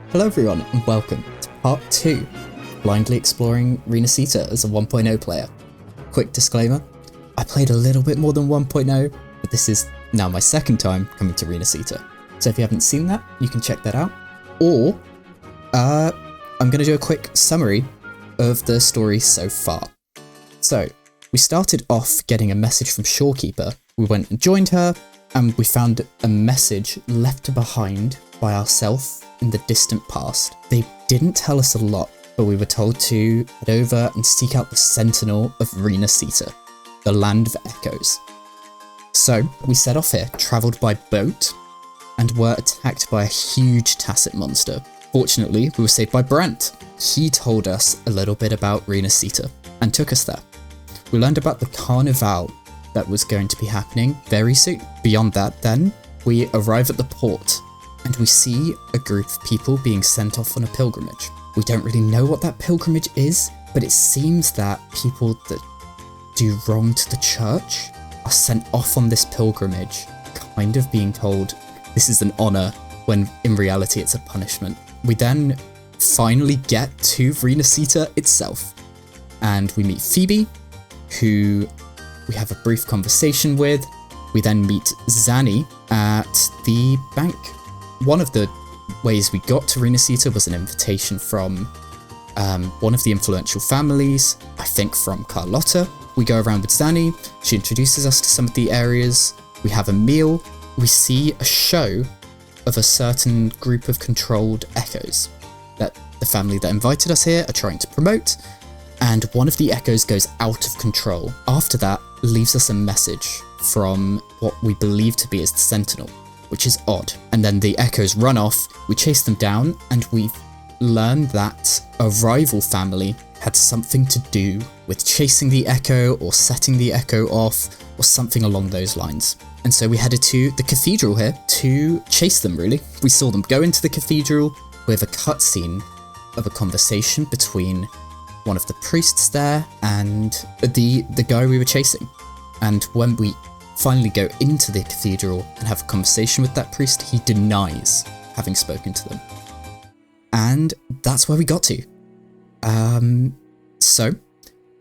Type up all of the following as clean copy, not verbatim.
Hello everyone and welcome to part 2, blindly exploring Rinascita as a 1.0 player. Quick disclaimer, I played a little bit more than 1.0, but this is now my second time coming to Rinascita. So if you haven't seen that, you can check that out. Or, I'm going to do a quick summary of the story so far. So, we started off getting a message from Shorekeeper. We went and joined her, and we found a message left behind by ourselves in the distant past. They didn't tell us a lot, but we were told to head over and seek out the Sentinel of Rinascita, the Land of Echoes. So, we set off here, travelled by boat, and were attacked by a huge Tacet monster. Fortunately, we were saved by Brent. He told us a little bit about Rinascita, and took us there. We learned about the Carnival that was going to be happening very soon. Beyond that, then, we arrive at the port, and we see a group of people being sent off on a pilgrimage. We don't really know what that pilgrimage is, but it seems that people that do wrong to the church are sent off on this pilgrimage, kind of being told this is an honour, when in reality it's a punishment. We then finally get to Rinascita itself, and we meet Phoebe, who we have a brief conversation with. We then meet Zanny at the bank. One of the ways we got to Rinascita was an invitation from one of the influential families, I think from Carlotta. We go around with Zanny, she introduces us to some of the areas, we have a meal, we see a show of a certain group of controlled echoes that the family that invited us here are trying to promote, and one of the echoes goes out of control. After that, leaves us a message from what we believe to be as the Sentinel, which is odd. And then the echoes run off, we chase them down, and we learn that a rival family had something to do with chasing the echo or setting the echo off or something along those lines. And so we headed to the cathedral here to chase them, really. We saw them go into the cathedral with a cutscene of a conversation between one of the priests there and the guy we were chasing. And when we finally go into the cathedral and have a conversation with that priest, he denies having spoken to them. And that's where we got to. So,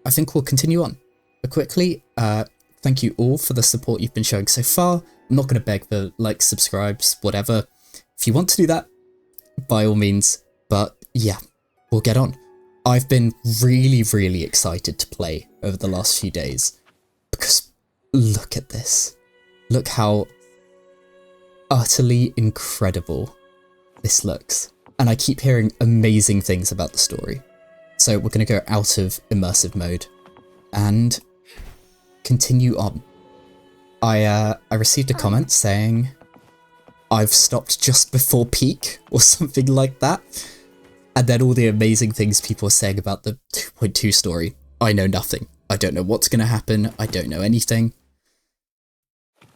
I think we'll continue on. But quickly, thank you all for the support you've been showing so far. I'm not going to beg for likes, subscribes, whatever. If you want to do that, by all means. But yeah, we'll get on. I've been really excited to play over the last few days. Because look at this. Look how utterly incredible this looks. And I keep hearing amazing things about the story. So we're going to go out of immersive mode and continue on. I received a comment saying I've stopped just before peak or something like that. And then all the amazing things people are saying about the 2.2 story. I know nothing. I don't know what's going to happen. I don't know anything.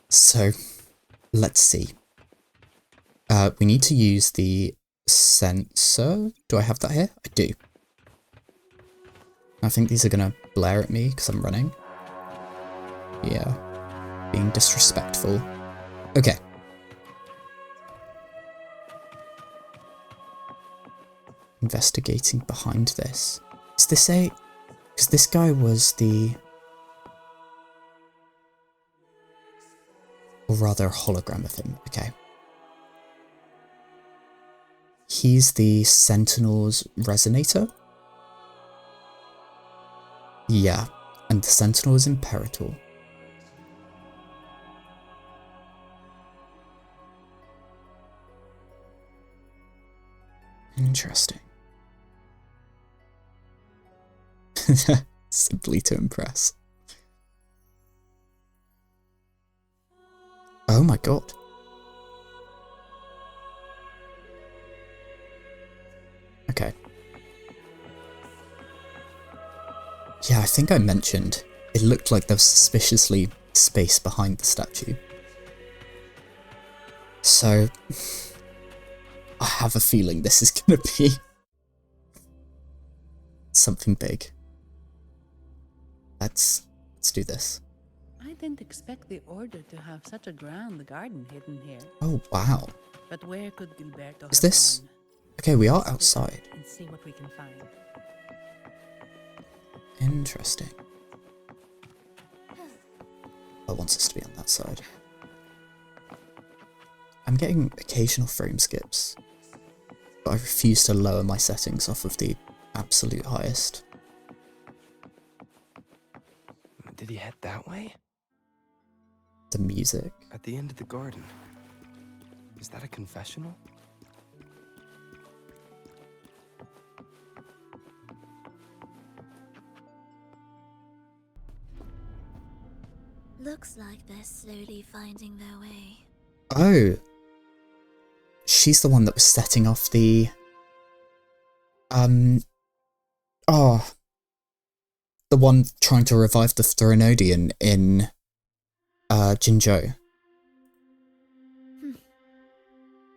So, let's see. We need to use the sensor. Do I have that here? I do. I think these are going to blare at me because I'm running. Yeah. Being disrespectful. Okay. Investigating behind this. Is this a... Because this guy was the... Or rather a hologram of him. Okay. He's the Sentinel's resonator? Yeah. And the Sentinel is Imperator. Interesting. Simply to impress. Oh my god. Okay. Yeah, I think I mentioned it looked like there was suspiciously space behind the statue. So, I have a feeling this is gonna be something big. Let's do this. I didn't expect the order to have such a grand garden hidden here. Oh wow. But where could Gilberto Is have this... gone? Okay, we are outside. And see what we can find. Interesting. I want us to be on that side. I'm getting occasional frame skips, but I refuse to lower my settings off of the absolute highest. Did he head that way? The music. At the end of the garden. Is that a confessional? Looks like they're slowly finding their way. Oh. She's the one that was setting off the... Oh. The one trying to revive the Thronodian in... Jinzhou.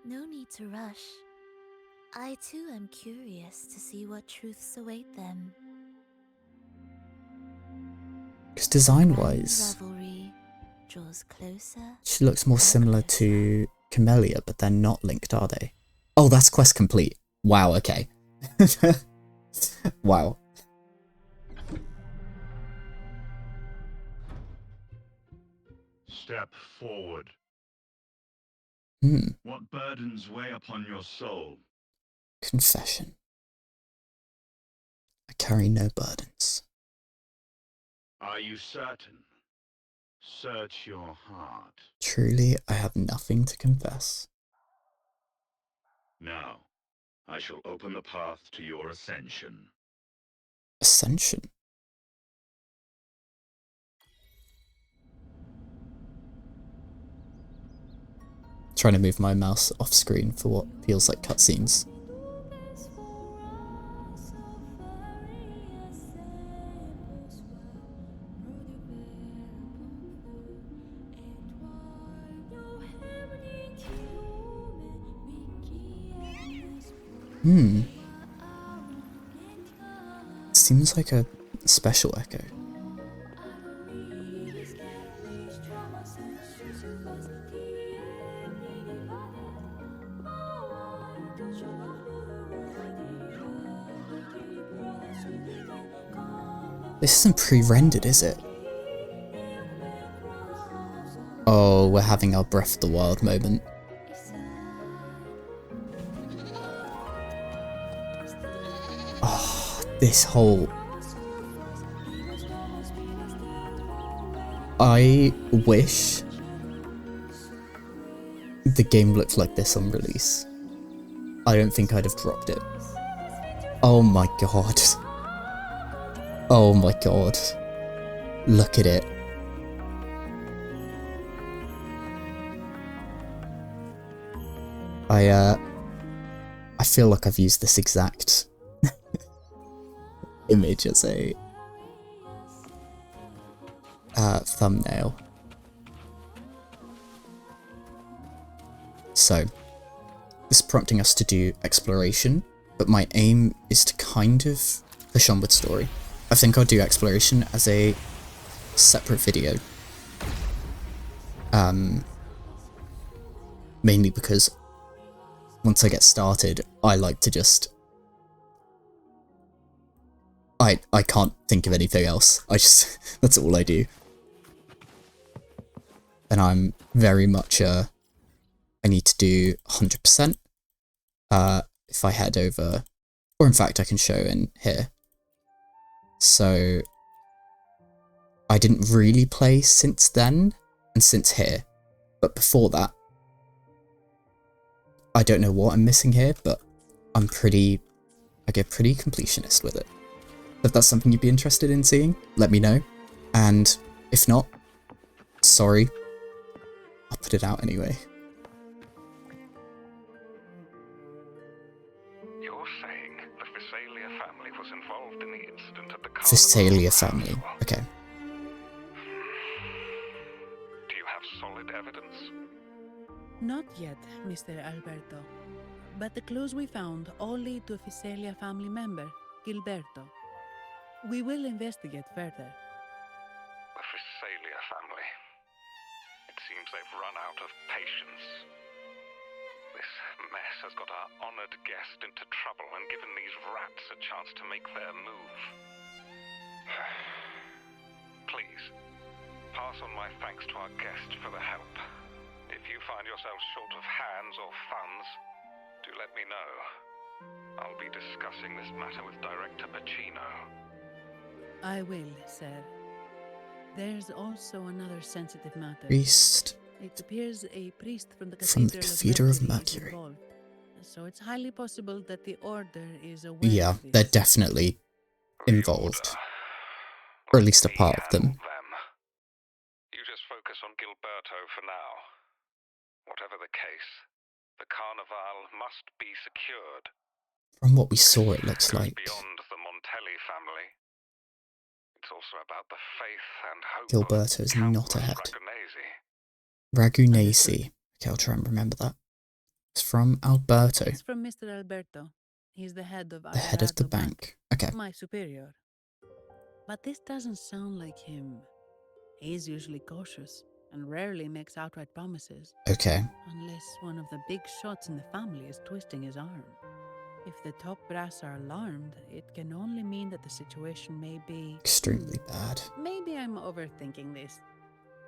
No need to rush. I too am curious to see what truths await them. Because design-wise, Revelry draws closer. she looks more similar to Camellia, but they're not linked, are they? Oh, that's quest complete. Wow, okay. Wow. Step forward. What burdens weigh upon your soul? Confession. I carry no burdens. Are you certain? Search your heart. Truly, I have nothing to confess. Now, I shall open the path to your ascension. Ascension? Trying to move my mouse off screen for what feels like cutscenes. Seems like a special echo. This isn't pre-rendered, is it? Oh, we're having our Breath of the Wild moment. Oh, this whole... I wish the game looked like this on release. I don't think I'd have dropped it. Oh my god. Oh my god. Look at it. I feel like I've used this exact image as a thumbnail. So, this is prompting us to do exploration, but my aim is to kind of push on with story. I think I'll do exploration as a separate video. Mainly because once I get started, I like to just... I can't think of anything else. That's all I do. And I'm very much I need to do 100%. If I head over, or in fact I can show in here. So I didn't really play since then and since here, but before that, I don't know what I'm missing here, but I get pretty completionist with it. If that's something you'd be interested in seeing, let me know. And if not, sorry, I'll put it out anyway. You're saying the Visalia family was involved in the incident at the Visalia family, okay. Do you have solid evidence? Not yet, Mr. Alberto. But the clues we found all lead to a Visalia family member, Gilberto. We will investigate further. The Visalia family. It seems they've run out of patience. This mess has got our honored guest into trouble and given these rats a chance to make their move. Please, pass on my thanks to our guest for the help. If you find yourself short of hands or funds, do let me know. I'll be discussing this matter with Director Pacino. I will, sir. There's also another sensitive matter. Priest It appears a priest from the from the Cathedral Cathedral of is Mercury. involved, so it's highly possible that the Order is aware Yeah, of this. they're definitely involved. Or at least a part of them. You just focus on Gilberto for now. Whatever the case, the Carnival must be secured. From what we saw, it looks It goes like beyond the Montelli family. It's also about the faith and hope Gilberto is of not countless ahead. Ragunesi. Ragunesi. Okay, I'll try and remember that. It's from Alberto, It's from Mr. Alberto. He's the head of the head of the Averardo bank. Okay. My superior. But this doesn't sound like him. He's usually cautious and rarely makes outright promises, Okay. unless one of the big shots in the family is twisting his arm. If the top brass are alarmed, it can only mean that the situation may be... Extremely bad. Maybe I'm overthinking this.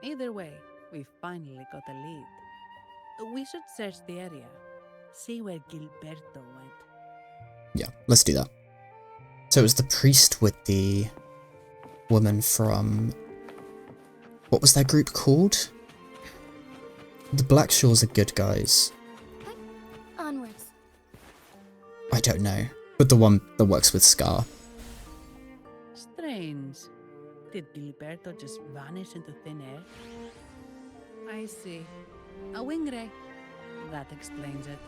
Either way, we've finally got a lead. We should search the area, see where Gilberto went. Yeah, let's do that. So it was the priest with the woman from... What was that group called? The Blackshaws are good guys. Onwards. I don't know. But the one that works with Scar. Strange. Did Gilberto just vanish into thin air? I see. A wing ray. That explains it.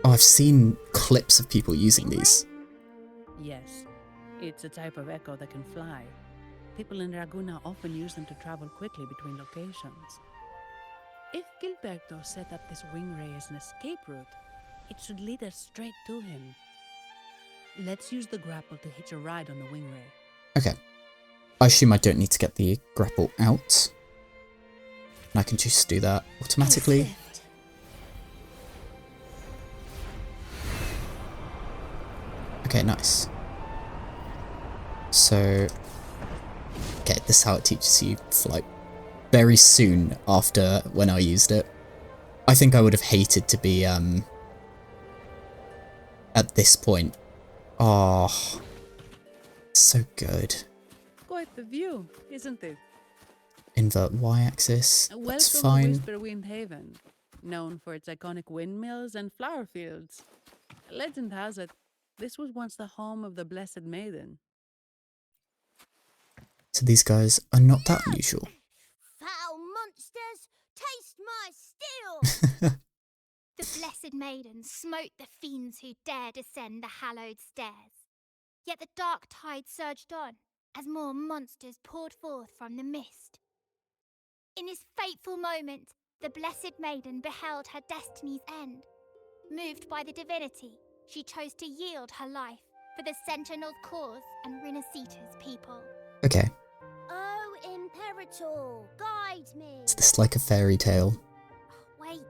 Oh, I've seen clips of people using these. Yes, it's a type of echo that can fly. People in Raguna often use them to travel quickly between locations. If Gilberto set up this wing ray as an escape route, it should lead us straight to him. Let's use the grapple to hitch a ride on the wing ray. Okay. I assume I don't need to get the grapple out. And I can just do that automatically. Okay, nice. So... Okay, this is how it teaches you flight. Very soon after when I used it. I think I would have hated to be, at this point. Oh, so good. Quite the view, isn't it? Invert y-axis, that's Welcome to fine. Whisperwind Haven, known for its iconic windmills and flower fields. Legend has it, this was once the home of the Blessed Maiden. So these guys are not that unusual. Foul monsters, taste my steel! The Blessed Maiden smote the fiends who dare descend the hallowed stairs. Yet the dark tide surged on as more monsters poured forth from the mist. In this fateful moment, the Blessed Maiden beheld her destiny's end. Moved by the divinity, she chose to yield her life for the Sentinel's cause and Rinascita's people. Okay, Oh, Imperator, guide me! is this like a fairy tale? Wait.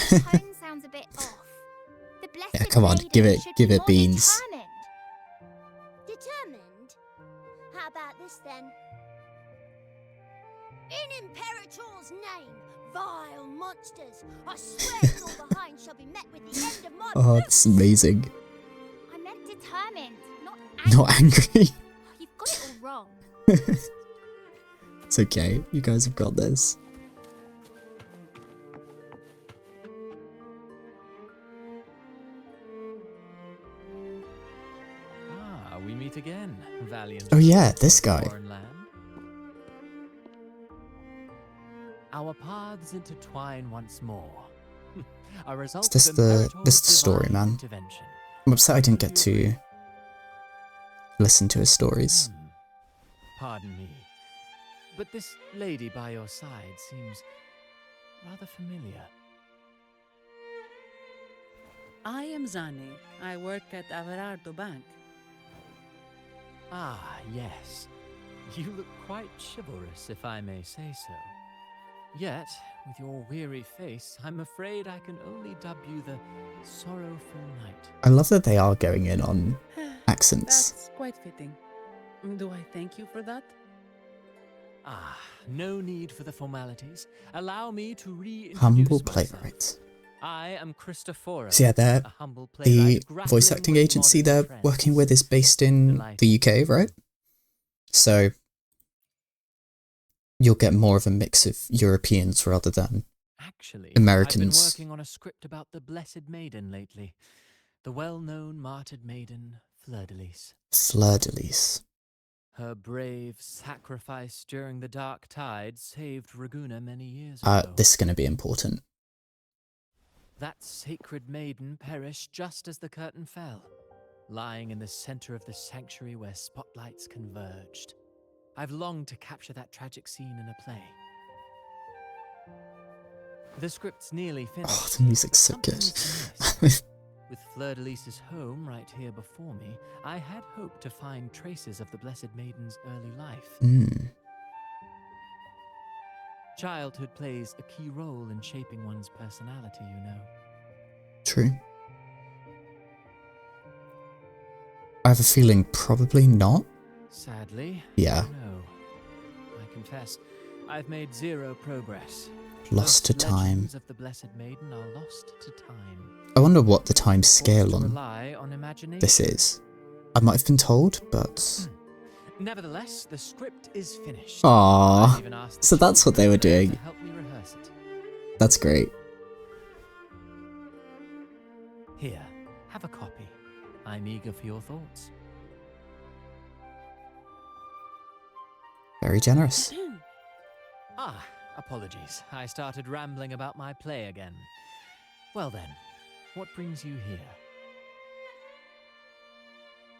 The tone sounds a bit off. The Blessed Yeah, come on, Maiden give it- should give be it more beans. determined. Determined? How about this then? In Imperator's name, vile monsters, I swear your behind shall be met with the end of my Oh, it's amazing. I meant determined, not angry. Not angry. You've got it all wrong. It's okay, you guys have got this. Ah, we meet again, valiant. Oh yeah, this guy. foreign land. Our paths intertwine once more. A result Is this of the Imperator's story, divine man? intervention. I'm upset I didn't get to listen to his stories. Pardon me, but this lady by your side seems rather familiar. I am Zani. I work at Averardo Bank. Ah, yes. You look quite chivalrous, if I may say so. Yet, with your weary face, I'm afraid I can only dub you the Sorrowful Knight. I love that they are going in on accents. That's quite fitting. Do I thank you for that? Ah, no need for the formalities. Allow me to reintroduce Humble myself. playwright. I am Cristoforo. So yeah, they're a humble the playwright voice grappling acting with agency modern they're working with trends. is based in the UK, right? So you'll get more of a mix of Europeans rather than Actually, Americans. I've been working on a script about the Blessed Maiden lately. The well-known martyred maiden, Fleur-de-Lis. Fleur-de-Lis. Her brave sacrifice during the Dark Tide saved Raguna many years ago. This is going to be important. That sacred maiden perished just as the curtain fell, lying in the center of the sanctuary where spotlights converged. I've longed to capture that tragic scene in a play. The script's nearly finished. Oh, the music's so good. With Fleur-de-Lis's home right here before me, I had hoped to find traces of the Blessed Maiden's early life. Childhood plays a key role in shaping one's personality, you know. True. I have a feeling probably not. Sadly, Yeah. no. I confess, I've made zero progress. Lost to time. Legends of the Blessed Maiden are lost to time. I wonder what the time scale Forced to on rely on imagination. this is. I might have been told, but... Nevertheless, the script is finished. Aww. I've even asked the So that's what they were children doing. to help me rehearse it. That's great. Here, have a copy. I'm eager for your thoughts. Very generous. Ah, apologies. I started rambling about my play again. Well then, what brings you here?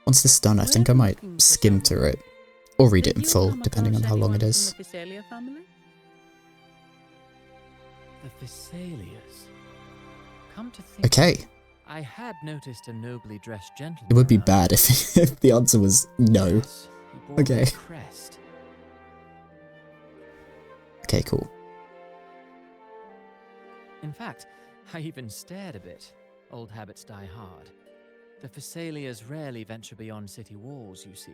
Once this is done, I think I might skim through it. Or read it in full, depending on how long it is. The Physalia family? The Physalias. Come to think, Okay. I had noticed a nobly dressed gentleman. It would be around. bad if the answer was no. Yes, he bore Okay. a crest. Okay, cool. In fact, I even stared a bit. Old habits die hard. The Physalias rarely venture beyond city walls, you see.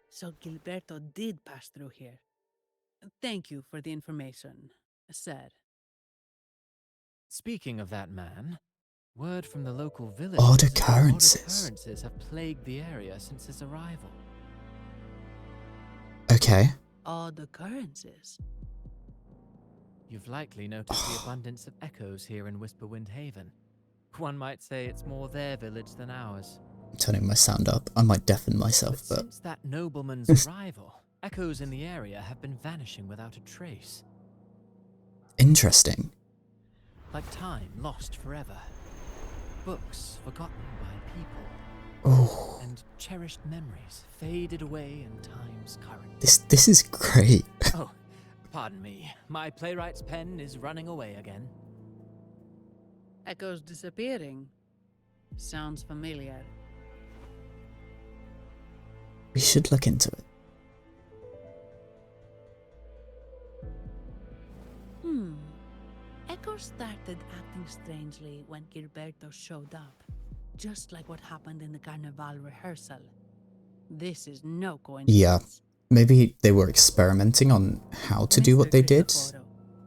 So Gilberto did pass through here. Thank you for the information, sir. Speaking of that man, word from the local village Odd is that occurrences. odd occurrences have plagued the area since his arrival. Okay. Odd occurrences. You've likely noticed the abundance of echoes here in Whisperwind Haven. One might say it's more their village than ours. I'm turning my sound up. I might deafen myself, but... Since that nobleman's arrival, echoes in the area have been vanishing without a trace. Interesting. Like time lost forever. Books forgotten by people. Oh, And cherished memories faded away in time's current. this is great. Oh, pardon me. My playwright's pen is running away again. Echoes disappearing. Sounds familiar. We should look into it. Echoes started acting strangely when Gilberto showed up. Just like what happened in the Carnival rehearsal. This is no coincidence. Yeah. Maybe they were experimenting on how to do Mr. what they did. Cristoforo,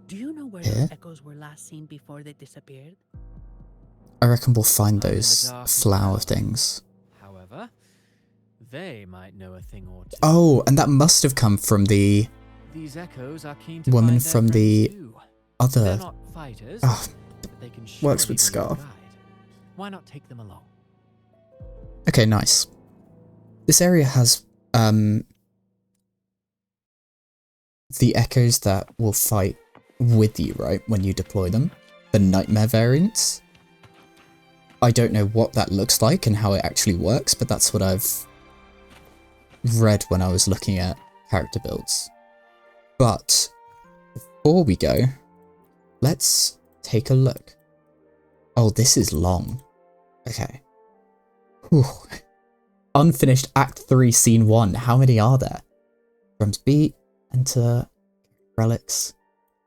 do you know where Yeah. those echoes were last seen before they disappeared? I reckon we'll find I'm in the those dark flower as well. things. However, they might know a thing or two. Oh, and that must have come from the These echoes are keen to woman find their from friends the too. other... They're not fighters, Oh, but they can works surely with be your Scar. guide. Why not take them along? okay, nice. This area has, the echoes that will fight with you, right, when you deploy them. The nightmare variants. I don't know what that looks like and how it actually works, but that's what I've read when I was looking at character builds. But before we go, let's take a look. Oh, this is long. Okay. Whew. Unfinished Act 3, Scene 1. How many are there? Drums beat, enter. relics.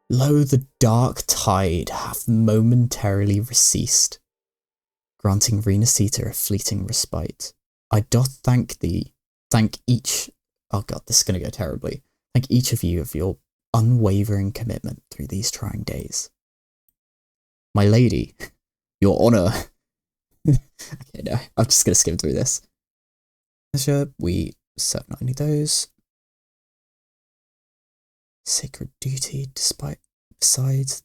Lo, the dark tide hath momentarily receded, granting Rinascita a fleeting respite. I doth thank each, oh god, this is going to go terribly, thank each of you of your unwavering commitment through these trying days. My lady, your honour. Okay, no, I'm just going to skim through this. Measure, we serve not only those. Sacred duty, besides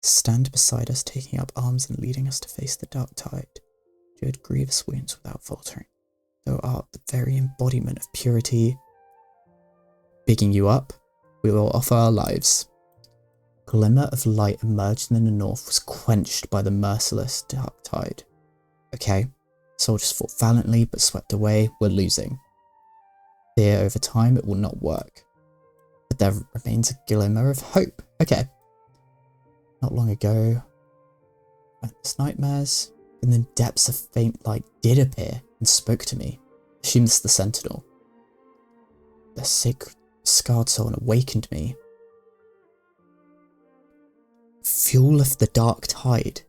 stand beside us, taking up arms and leading us to face the dark tide. Endured grievous wounds without faltering. Thou art the very embodiment of purity. Bigging you up, we will offer our lives. Glimmer of light emerged in the north was quenched by the merciless dark tide. Okay, soldiers fought valiantly but swept away, we're losing. Fear over time it will not work. But there remains a glimmer of hope. Okay. Not long ago, endless nightmares, in the depths of faint light did appear and spoke to me. Assume this is the Sentinel. The sacred scarred soul awakened me. Fuel of the dark tide.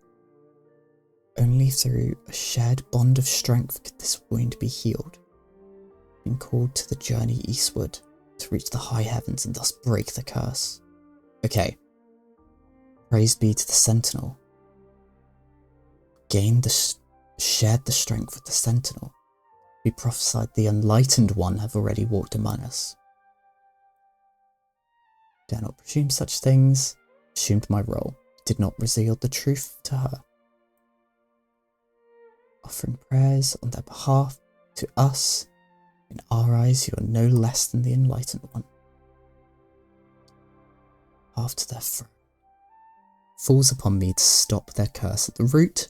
Only through a shared bond of strength could this wound be healed. Being called to the journey eastward, to reach the high heavens and thus break the curse. Okay. Praise be to the Sentinel. Shared the strength with the Sentinel. We prophesied the enlightened one have already walked among us. Dare not presume such things. Assumed my role. Did not reveal the truth to her. Offering prayers on their behalf to us. In our eyes, you are no less than the enlightened one. After their throne. Falls upon me to stop their curse at the root.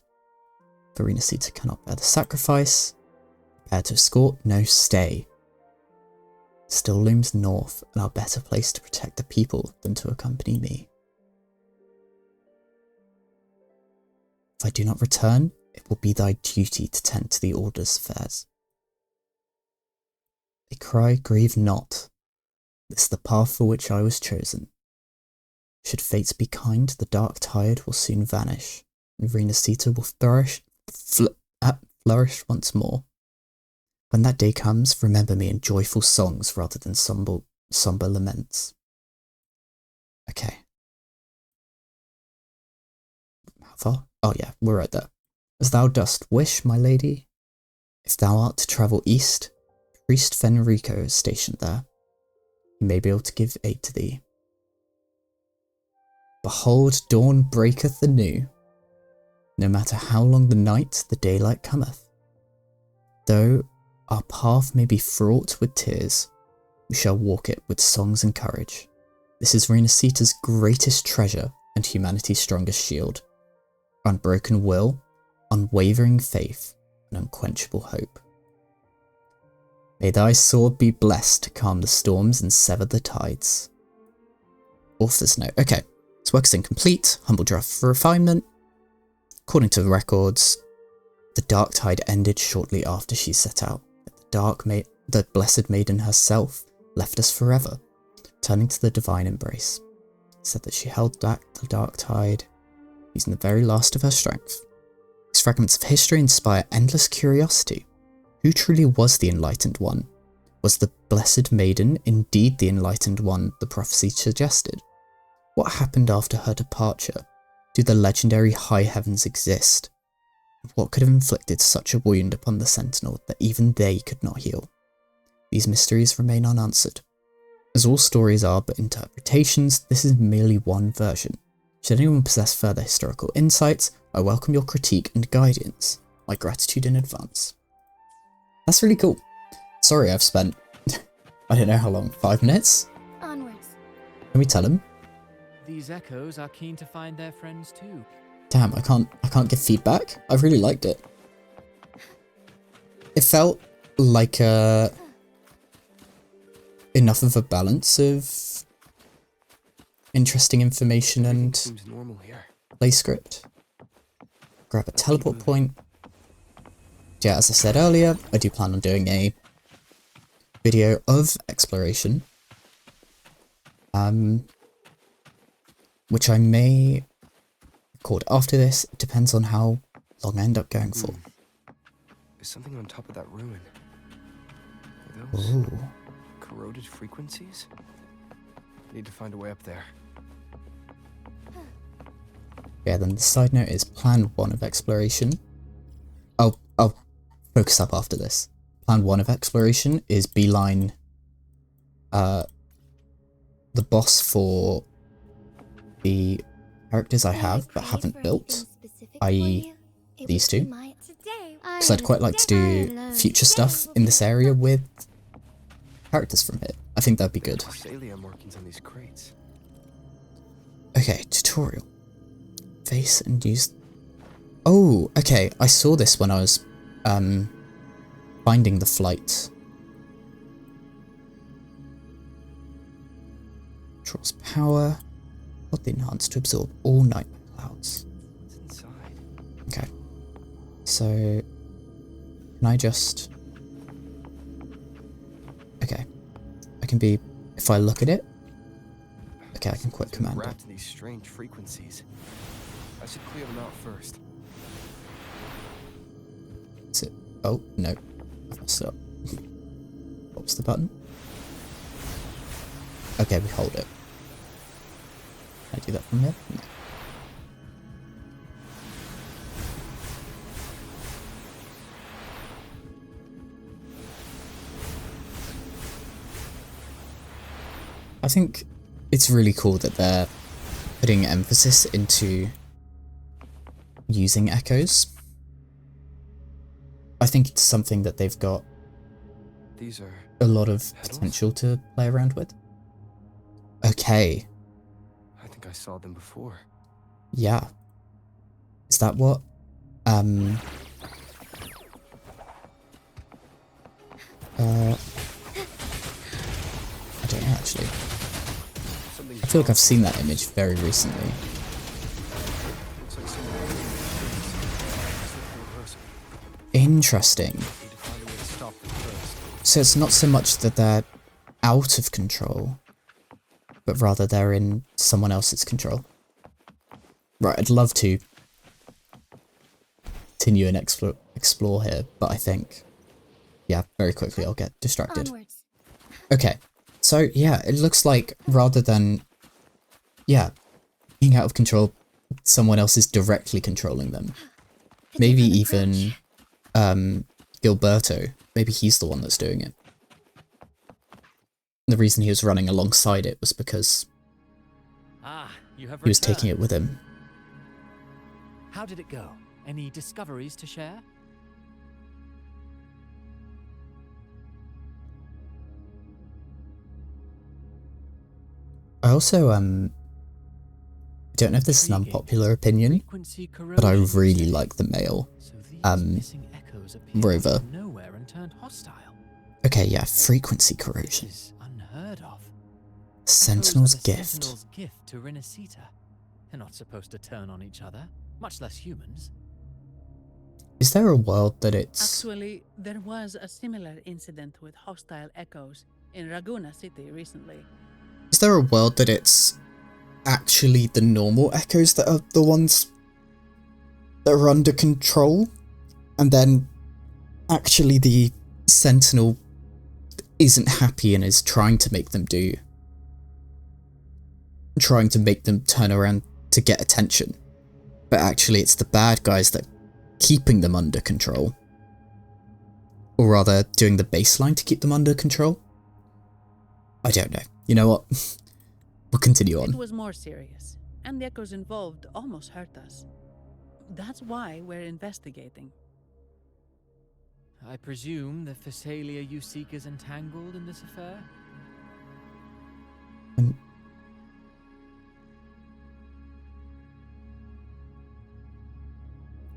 For Rinascita cannot bear the sacrifice. Prepare to escort, no stay. Still looms north, and are better placed to protect the people than to accompany me. If I do not return, it will be thy duty to tend to the Order's affairs. They cry, grieve not. This is the path for which I was chosen. Should fates be kind, the dark tide will soon vanish, and Rinascita will flourish once more. When that day comes, remember me in joyful songs rather than somber laments. Okay. How far? Oh yeah, we're right there. As thou dost wish, my lady, if thou art to travel east, Priest Fenrico is stationed there. He may be able to give aid to thee. Behold, dawn breaketh anew. No matter how long the night, the daylight cometh. Though our path may be fraught with tears, we shall walk it with songs and courage. This is Rinascita's greatest treasure and humanity's strongest shield. Unbroken will, unwavering faith, and unquenchable hope. May thy sword be blessed to calm the storms and sever the tides. Author's note. Okay, this work is incomplete. Humble draft for refinement. According to the records, the dark tide ended shortly after she set out. The blessed maiden herself left us forever, turning to the divine embrace. Said that she held back the dark tide, using the very last of her strength. These fragments of history inspire endless curiosity. Who truly was the Enlightened One? Was the Blessed Maiden indeed the Enlightened One the prophecy suggested? What happened after her departure? Do the legendary high heavens exist? What could have inflicted such a wound upon the Sentinel that even they could not heal? These mysteries remain unanswered. As all stories are but interpretations, this is merely one version. Should anyone possess further historical insights, I welcome your critique and guidance. My gratitude in advance. That's really cool. Sorry I've spent, I don't know how long, 5 minutes? Onwards. Can we tell him? These echoes are keen to find their friends too. Damn, I can't give feedback. I really liked it. It felt like enough of a balance of interesting information and Seems normal here. play script. Grab a teleport point. Yeah, as I said earlier, I do plan on doing a video of exploration. which I may record after this. It depends on how long I end up going for. There's something on top of that ruin. Are those Ooh. corroded frequencies? Need to find a way up there. Yeah, then the side note is Plan 1 of exploration. I'll focus up after this. Plan 1 of exploration is beeline the boss for the characters I have but haven't built, i.e. these two. Because I'd quite like to do future stuff in this area with characters from here. I think that'd be good. Markings on these crates. Okay, tutorial. Face and use... Oh, okay, I saw this when I was finding the flight. Draws power. What the enhance to absorb all nightmare clouds. What's inside? Okay. So can I just... Okay. I can be... If I look at it... Okay, I can quit command. Wrapped in these strange frequencies. I should clear them out first. Is it... Oh, no. I messed up. What was the button? Okay, we hold it. Can I do that from here? No. I think it's really cool that they're putting emphasis into using echoes. I think it's something that they've got These are a lot of petals? potential to play around with. Okay, I think I saw them before. yeah. Is that what? I don't know actually. I feel like I've seen that image very recently. Looks like someone Interesting. need to find a way to stop them first. So it's not so much that they're out of control, but rather they're in someone else's control. Right, I'd love to continue and explore here, but I think, yeah, very quickly I'll get distracted. Onwards. Okay, so yeah, it looks like rather than, yeah, being out of control, someone else is directly controlling them. Maybe even Gilberto, maybe he's the one that's doing it. The reason he was running alongside it was because You have he was taking returned. it with him. How did it go? Any discoveries to share? I also, I don't know if this is an Intriguing. unpopular opinion, Frequency but I corrosion, you really say? like the male So these missing echoes appeared out rover. of nowhere and turned hostile. Okay, yeah, frequency This corrosion. is unheard of. Sentinel's Echoes are the gift. Sentinel's gift to Rinascita. They're not supposed to turn on each other, much less humans. Is there a world that it's... Actually, there was a similar incident with hostile echoes in Raguna City recently. Is there a world that it's actually the normal echoes that are the ones that are under control? And then actually the Sentinel isn't happy and is trying to make them turn around to get attention. But actually it's the bad guys that are keeping them under control. Or rather, doing the baseline to keep them under control? I don't know. You know what? We'll continue It on. was more serious, and the echoes involved almost hurt us. That's why we're investigating. I presume the Phasalia you seek is entangled in this affair?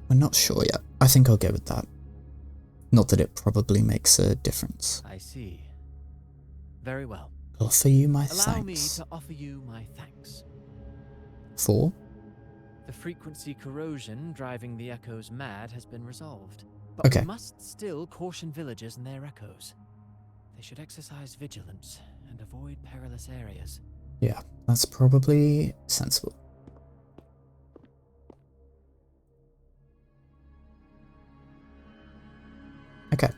I'm not sure yet. I think I'll go with that. Not that it probably makes a difference. I see. Very well. Offer you my Allow me thanks. to offer you my thanks. For? The frequency corrosion driving the echoes mad has been resolved. But Okay. we must still caution villagers and their echoes. They should exercise vigilance and avoid perilous areas. Yeah, that's probably sensible. Okay.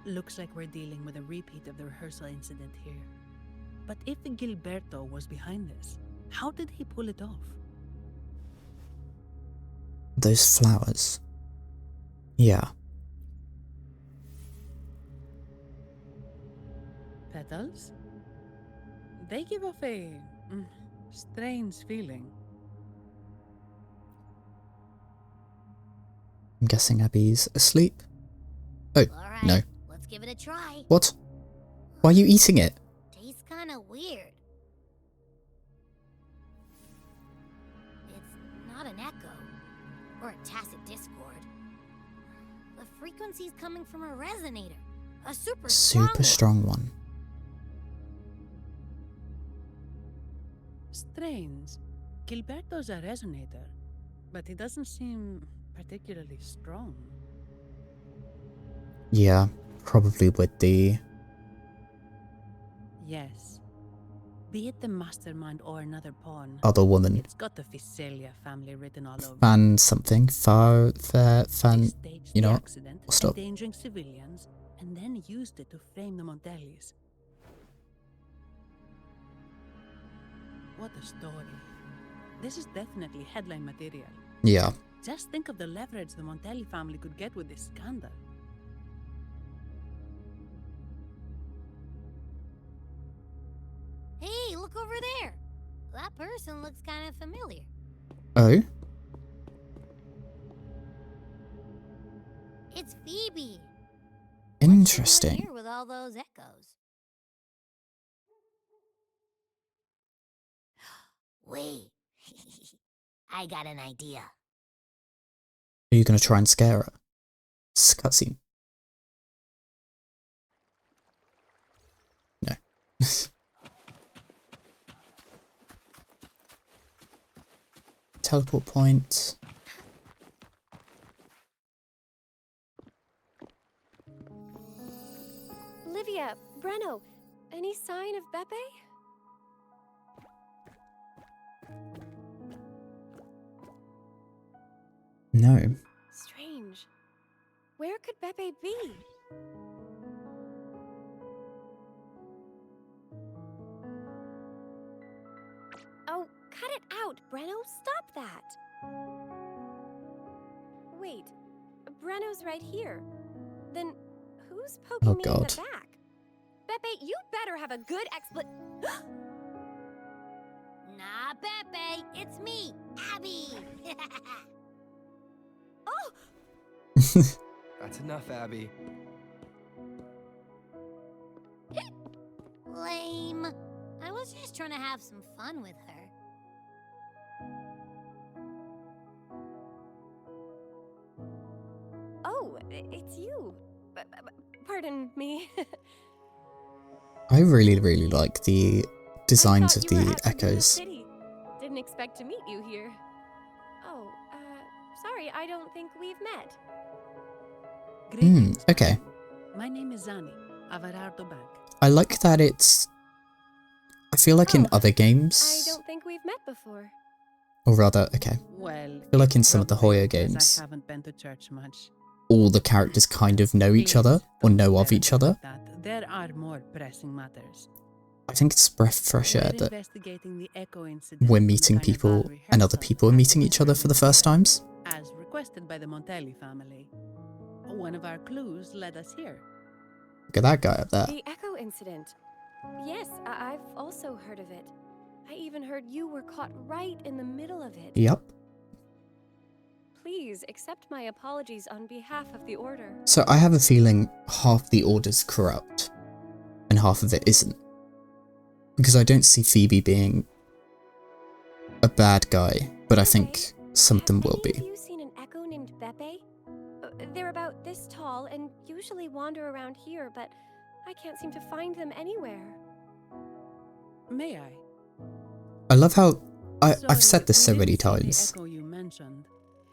Looks like we're dealing with a repeat of the rehearsal incident here. But if Gilberto was behind this, how did he pull it off? Those flowers. Yeah. Petals? They give off a strange feeling. I'm guessing Abby's asleep. Oh, Alright, no. let's give it a try. What? Why are you eating it? Tastes kinda weird. It's not an echo, or a tacit discord. The frequency's coming from a resonator. A super Strong one. Strange. Gilberto's a resonator, but he doesn't seem particularly strong. Yeah, probably with the... Yes. Be it the mastermind or another pawn, other woman. it's got the Visalia family written all over. Fan something. Fan... They staged You know the what? accident, I'll stop. endangering civilians, and then used it to frame the Montellis. What a story. This is definitely headline material. Yeah. Just think of the leverage the Montelli family could get with this scandal. Hey, look over there. That person looks kind of familiar. Oh? It's Phoebe. Interesting. What's she doing here with all those echoes? Wait. I got an idea. Are you going to try and scare her? It's a cutscene. No. Teleport point. Livia, Breno, any sign of Beppe? No. Strange. Where could Beppe be? Oh, cut it out, Breno. Stop that. Wait, Breno's right here. Then who's poking Oh, me in God. the back? Beppe, you better have a good Nah, Beppe, it's me, Abby. Oh! That's enough, Abby. Lame. I was just trying to have some fun with her. Oh, it's you. Pardon me. I really, really like the designs I of thought you were the out in the echoes. city. Didn't expect to meet you here. Oh, sorry, I don't think we've met. Greetings. Okay. My name is Zani, Averardo Bank. I like that it's... I feel like in Oh, other I games... don't think we've met before. Or rather, okay. Well, I feel like in it's some of the probably Hoyo because games, I haven't been to church much. all the characters kind of know each other, or Please, know don't of stare each at me other. like that. There are more pressing matters. I think it's breath of fresh air We're that investigating the echo incident we're from the meeting Carnival people and other rehearsal people are at meeting each other for the first times. as requested by the Montelli family. One of our clues led us here. Look at that guy up there. The Echo incident. Yes, I've also heard of it. I even heard you were caught right in the middle of it. Yep. Please accept my apologies on behalf of the Order. So I have a feeling half the Order's corrupt, and half of it isn't. Because I don't see Phoebe being a bad guy, but I think some of them will be. Have you seen an Echo named Beppe? They're about this tall and usually wander around here, but I can't seem to find them anywhere. May I? I love how... I've Sorry, said this so we many didn't see the times, echo you mentioned,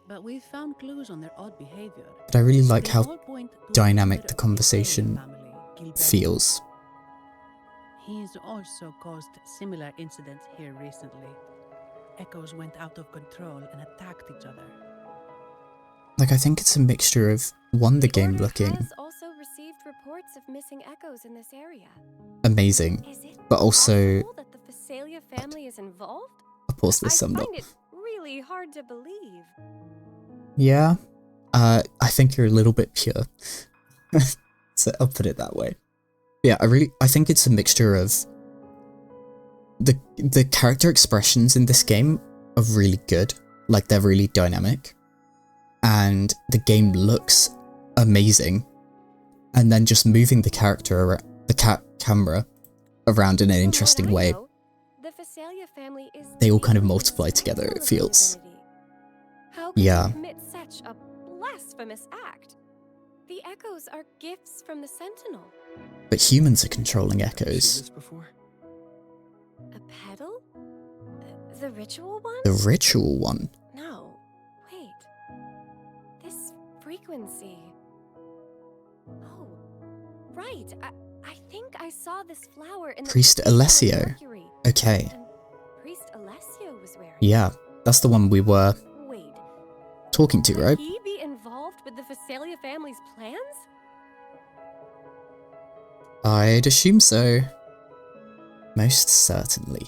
but we found clues on their odd behavior. but I really like They how all point to a dynamic member the of the conversation family, Gilberto. feels. He's also caused similar incidents here recently. Echoes went out of control and attacked each other. Like, I think it's a mixture of, one, the game Order looking has also received reports of missing echoes in this area. amazing, Is it but also, possible that the Phasalia family is involved? I'll pause this I summed up. find it really hard to believe. Yeah, I think you're a little bit pure. So I'll put it that way. Yeah, I think it's a mixture of the character expressions in this game are really good. Like, they're really dynamic. And the game looks amazing. And then just moving the character, camera around in an interesting From what I way, know, the Phasalia family is they all kind of the multiply together, it symbol of feels. divinity. How could Yeah. they commit such a blasphemous act? The echoes are gifts from the Sentinel. But humans are controlling Have you seen echoes. this before? A pedal? The ritual one? The ritual one. No. Wait. This frequency. Oh, right. I think I saw this flower in the Priest Cathedral of Alessio. Mercury. Okay. And Priest Alessio was wearing Yeah, that's the one we were it. Wait. talking to, Could right? he be involved with the Phasalia family's plans? I'd assume so. Most certainly.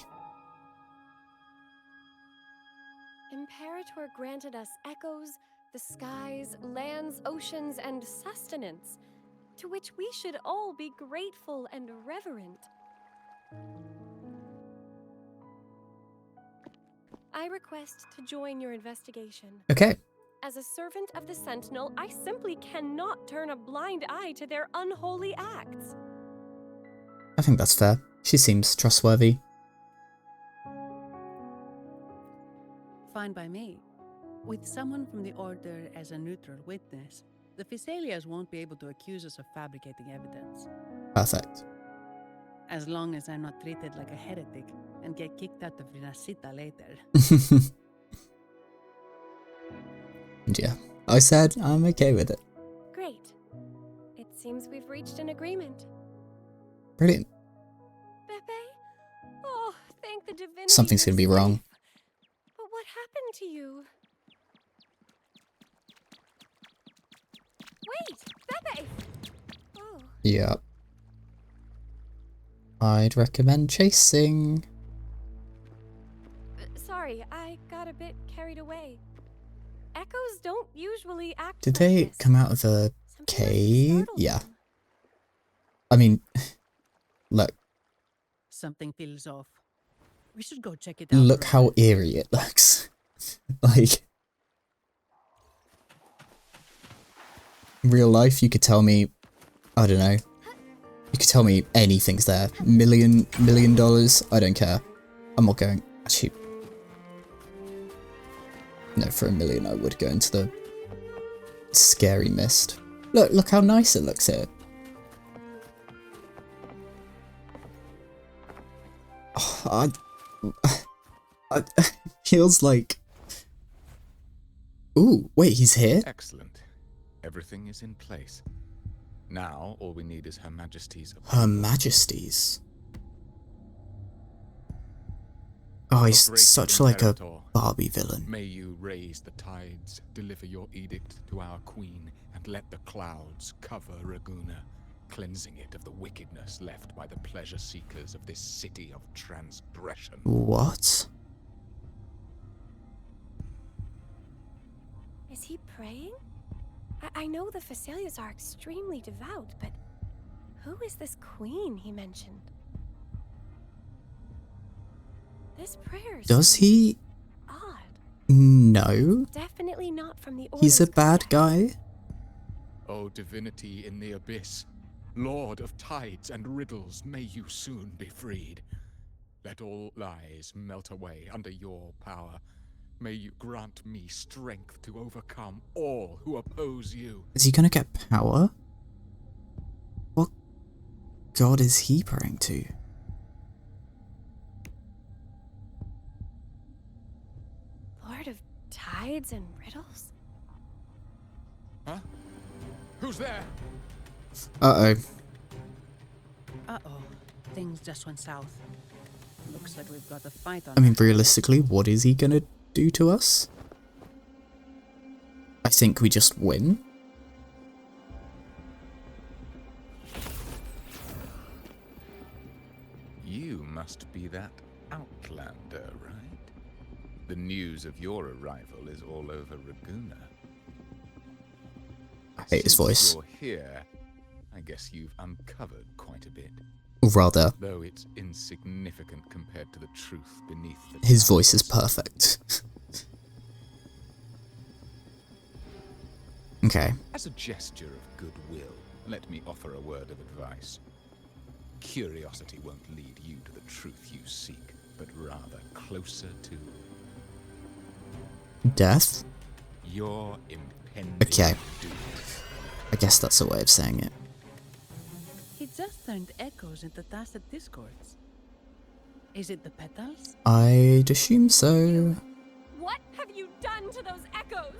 Imperator granted us echoes, the skies, lands, oceans, and sustenance, to which we should all be grateful and reverent. I request to join your investigation. Okay. As a servant of the Sentinel, I simply cannot turn a blind eye to their unholy acts. I think that's fair. She seems trustworthy. Fine by me. With someone from the Order as a neutral witness, the Phasalias won't be able to accuse us of fabricating evidence. Perfect. As long as I'm not treated like a heretic and get kicked out of Rinascita later. And yeah, I said I'm okay with it. Great. It seems we've reached an agreement. Brilliant. Pepe? Oh, thank the divinity. Something's gonna be you're wrong. safe. But what happened to you? Wait, Pepe! Oh, Yeah. I'd recommend chasing. sorry, I got a bit carried away. Echoes don't usually act Did like they this. come out of a Something must have cave? startled Yeah. them. I mean, look, Something feels off. We should go check it out. look how Robert. eerie it looks. Like, in real life, you could tell me, I don't know, you could tell me anything's there. $1 million, I don't care. I'm not going. Actually, no, for $1 million, I would go into the scary mist. Look how nice it looks here. Oh, I feels like. Ooh, wait, he's here? Excellent. Everything is in place. Now, all we need is Her Majesty's Her Majesty's. Oh, he's Great such like a Imperator, Barbie villain. May you raise the tides, deliver your edict to our queen, and let the clouds cover Raguna, cleansing it of the wickedness left by the pleasure seekers of this city of transgression. What? Is he praying? I know the Phasalias are extremely devout, but who is this queen he mentioned? This prayer Does seems he? odd. No. Definitely not from the He's a Order's bad codex. guy? O divinity in the abyss, Lord of tides and riddles, may you soon be freed. Let all lies melt away under your power. May you grant me strength to overcome all who oppose you. Is he gonna get power? What god is he praying to? Lord of tides and riddles? Huh? Who's there? Uh-oh. Uh-oh. things just went south. Looks like we've got a fight on. I mean, realistically, what is he gonna do to us? I think we just win. You must be that outlander, right? The news of your arrival is all over Raguna. I hate his voice. Since you're here, I guess you've uncovered quite a bit. Rather, Though it's insignificant compared to the truth beneath the his voice is perfect. Okay. As a gesture of goodwill, let me offer a word of advice. Curiosity won't lead you to the truth you seek, but rather closer to Death? your impending Okay. doom. I guess that's a way of saying it. He just turned echoes into tacit discords. Is it the petals? I'd assume so. What have you done to those echoes?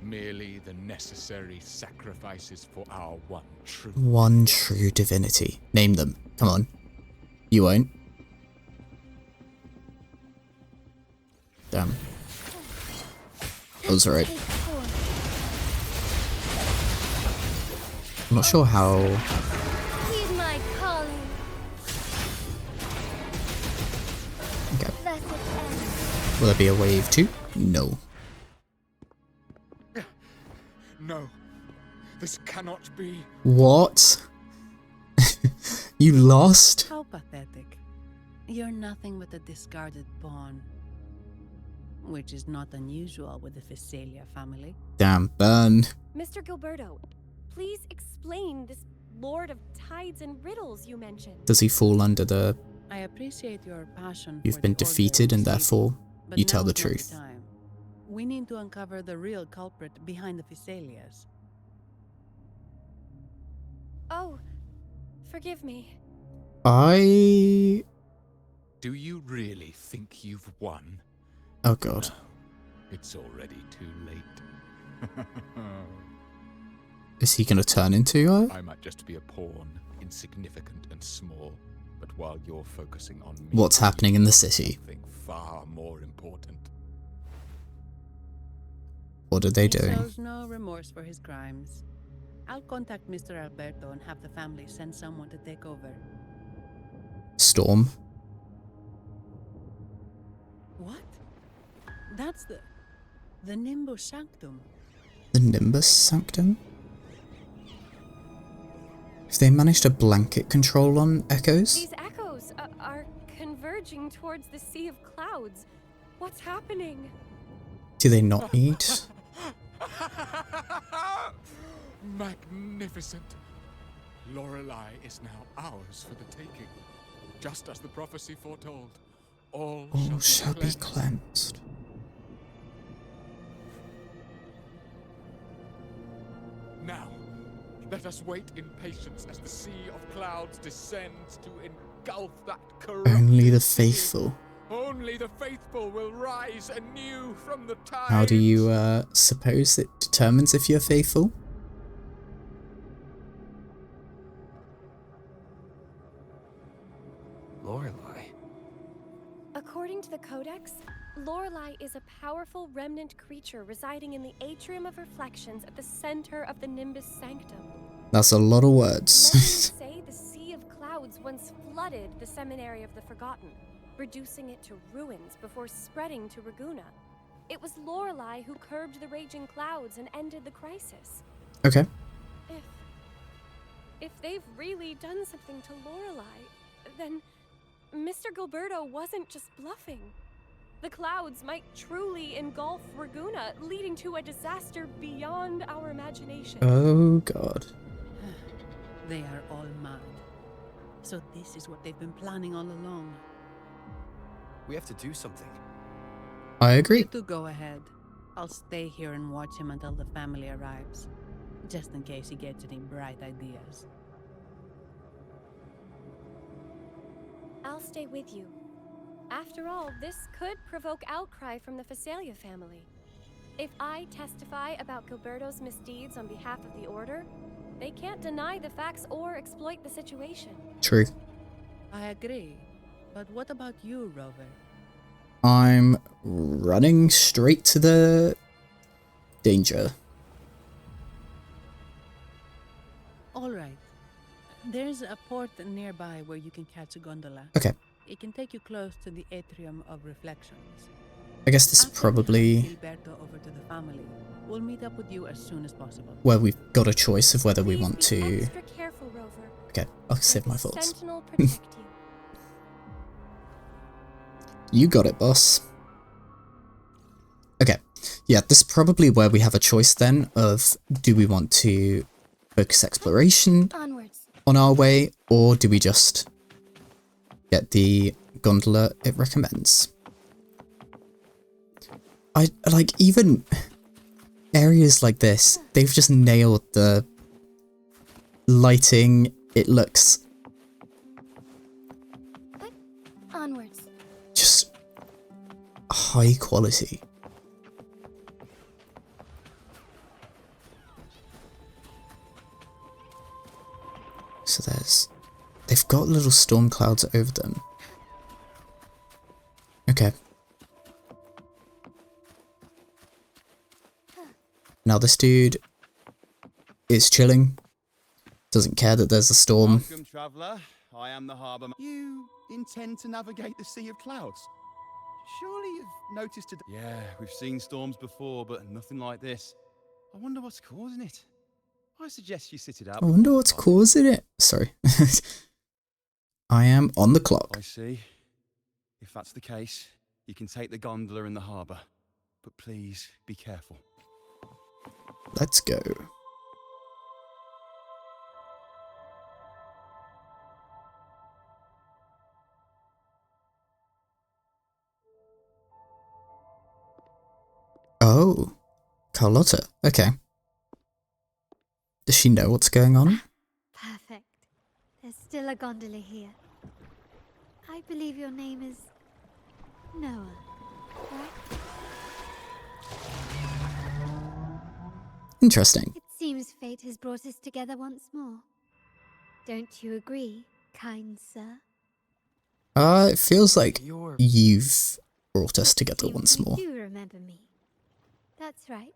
Merely the necessary sacrifices for our one true. One true divinity. Name them. Come on. You won't. Damn. I was right. I'm not sure how. Heed my calling. Okay. Let it end. Will there be a wave too? No. No, this cannot be. What? You lost? How pathetic. You're nothing but a discarded pawn. Which is not unusual with the Physalia family. Damn, burn. Mr. Gilberto, please explain this Lord of Tides and Riddles you mentioned. Does he fall under the I appreciate your passion. you've for been the Order defeated and Rinascita, therefore but you tell now the is not truth? time. We need to uncover the real culprit behind the Physalias. Oh, forgive me. I... Do you really think you've won? Oh god. It's already too late. Is he gonna turn into her? I might just be a pawn, insignificant and small, but while you're focusing on me, What's happening in the city? something far more important. What are they He doing? shows no remorse for his crimes. I'll contact Mr. Alberto and have the family send someone to take over. Storm? What? That's the Nimbus Sanctum. The Nimbus Sanctum? If they managed to blanket control on echoes? These echoes are converging towards the sea of clouds. What's happening? Do they not need? Magnificent! Lorelei is now ours for the taking. Just as the prophecy foretold. All shall be cleansed. cleansed. Now, let us wait in patience as the sea of clouds descends to engulf that corrupted Only the city. faithful. Only the faithful will rise anew from the tides. How do you suppose it determines if you're faithful? Lorelei. According to the Codex, Lorelei is a powerful remnant creature residing in the Atrium of Reflections at the center of the Nimbus Sanctum. That's a lot of words. Legends say the Sea of Clouds once flooded the Seminary of the Forgotten, reducing it to ruins before spreading to Raguna. It was Lorelei who curbed the raging clouds and ended the crisis. Okay. If they've really done something to Lorelei, then Mr. Gilberto wasn't just bluffing. The clouds might truly engulf Raguna, leading to a disaster beyond our imagination. Oh god. They are all mad. So this is what they've been planning all along. We have to do something. I agree. You two go ahead. I'll stay here and watch him until the family arrives. Just in case he gets any bright ideas. I'll stay with you. After all, this could provoke outcry from the Physalia family. If I testify about Gilberto's misdeeds on behalf of the Order, They can't deny the facts or exploit the situation. True. I agree. But what about you, Rover? I'm running straight to the danger. All right. There's a port nearby where you can catch a gondola. Okay. It can take you close to the Atrium of Reflections. I guess this is After we hand probably Gilberto over to the family, we'll meet up with you as soon as possible. where we've got a choice of whether we Please want be to... extra careful, Rover. Okay, I'll save May my the thoughts. Sentinel protect you. You got it, boss. Okay, yeah, this is probably where we have a choice then of do we want to focus exploration Onwards. on our way, or do we just get the gondola it recommends? I like even areas like this, they've just nailed the lighting. It looks Onwards. just high quality. So they've got little storm clouds over them. Okay. Now this dude is chilling. Doesn't care that there's a storm. Welcome, traveller. I am the harbour. You intend to navigate the Sea of Clouds? Surely you've noticed today. Yeah, we've seen storms before, but nothing like this. I wonder what's causing it. I suggest you sit it out. I wonder what's causing it. Sorry. I am on the clock. I see. If that's the case, you can take the gondola in the harbour. But please, be careful. Let's go. Oh, Carlotta. Okay. Does she know what's going on? Perfect. There's still a gondola here. I believe your name is Noah, right? Interesting. It seems fate has brought us together once more. Don't you agree, kind sir? It feels like You're... you've brought us together Seems once you more. do remember me. That's right.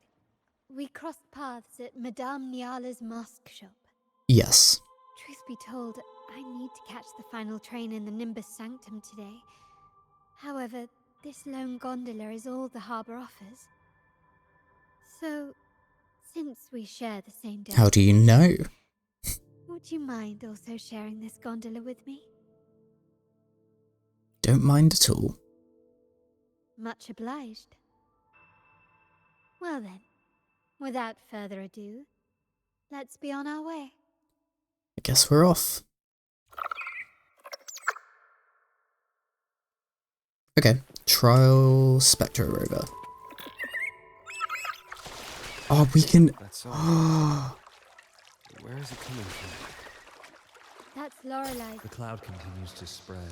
We crossed paths at Madame Niala's mask shop. Yes. Truth be told, I need to catch the final train in the Nimbus Sanctum today. However, this lone gondola is all the harbour offers. So, since we share the same day, How do you know? would you mind also sharing this gondola with me? Don't mind at all. Much obliged. Well then, without further ado, let's be on our way. I guess we're off. Okay, trial Spectre rover. Oh, we can... That's all. Where is it coming from? That's Lorelei. The cloud continues to spread.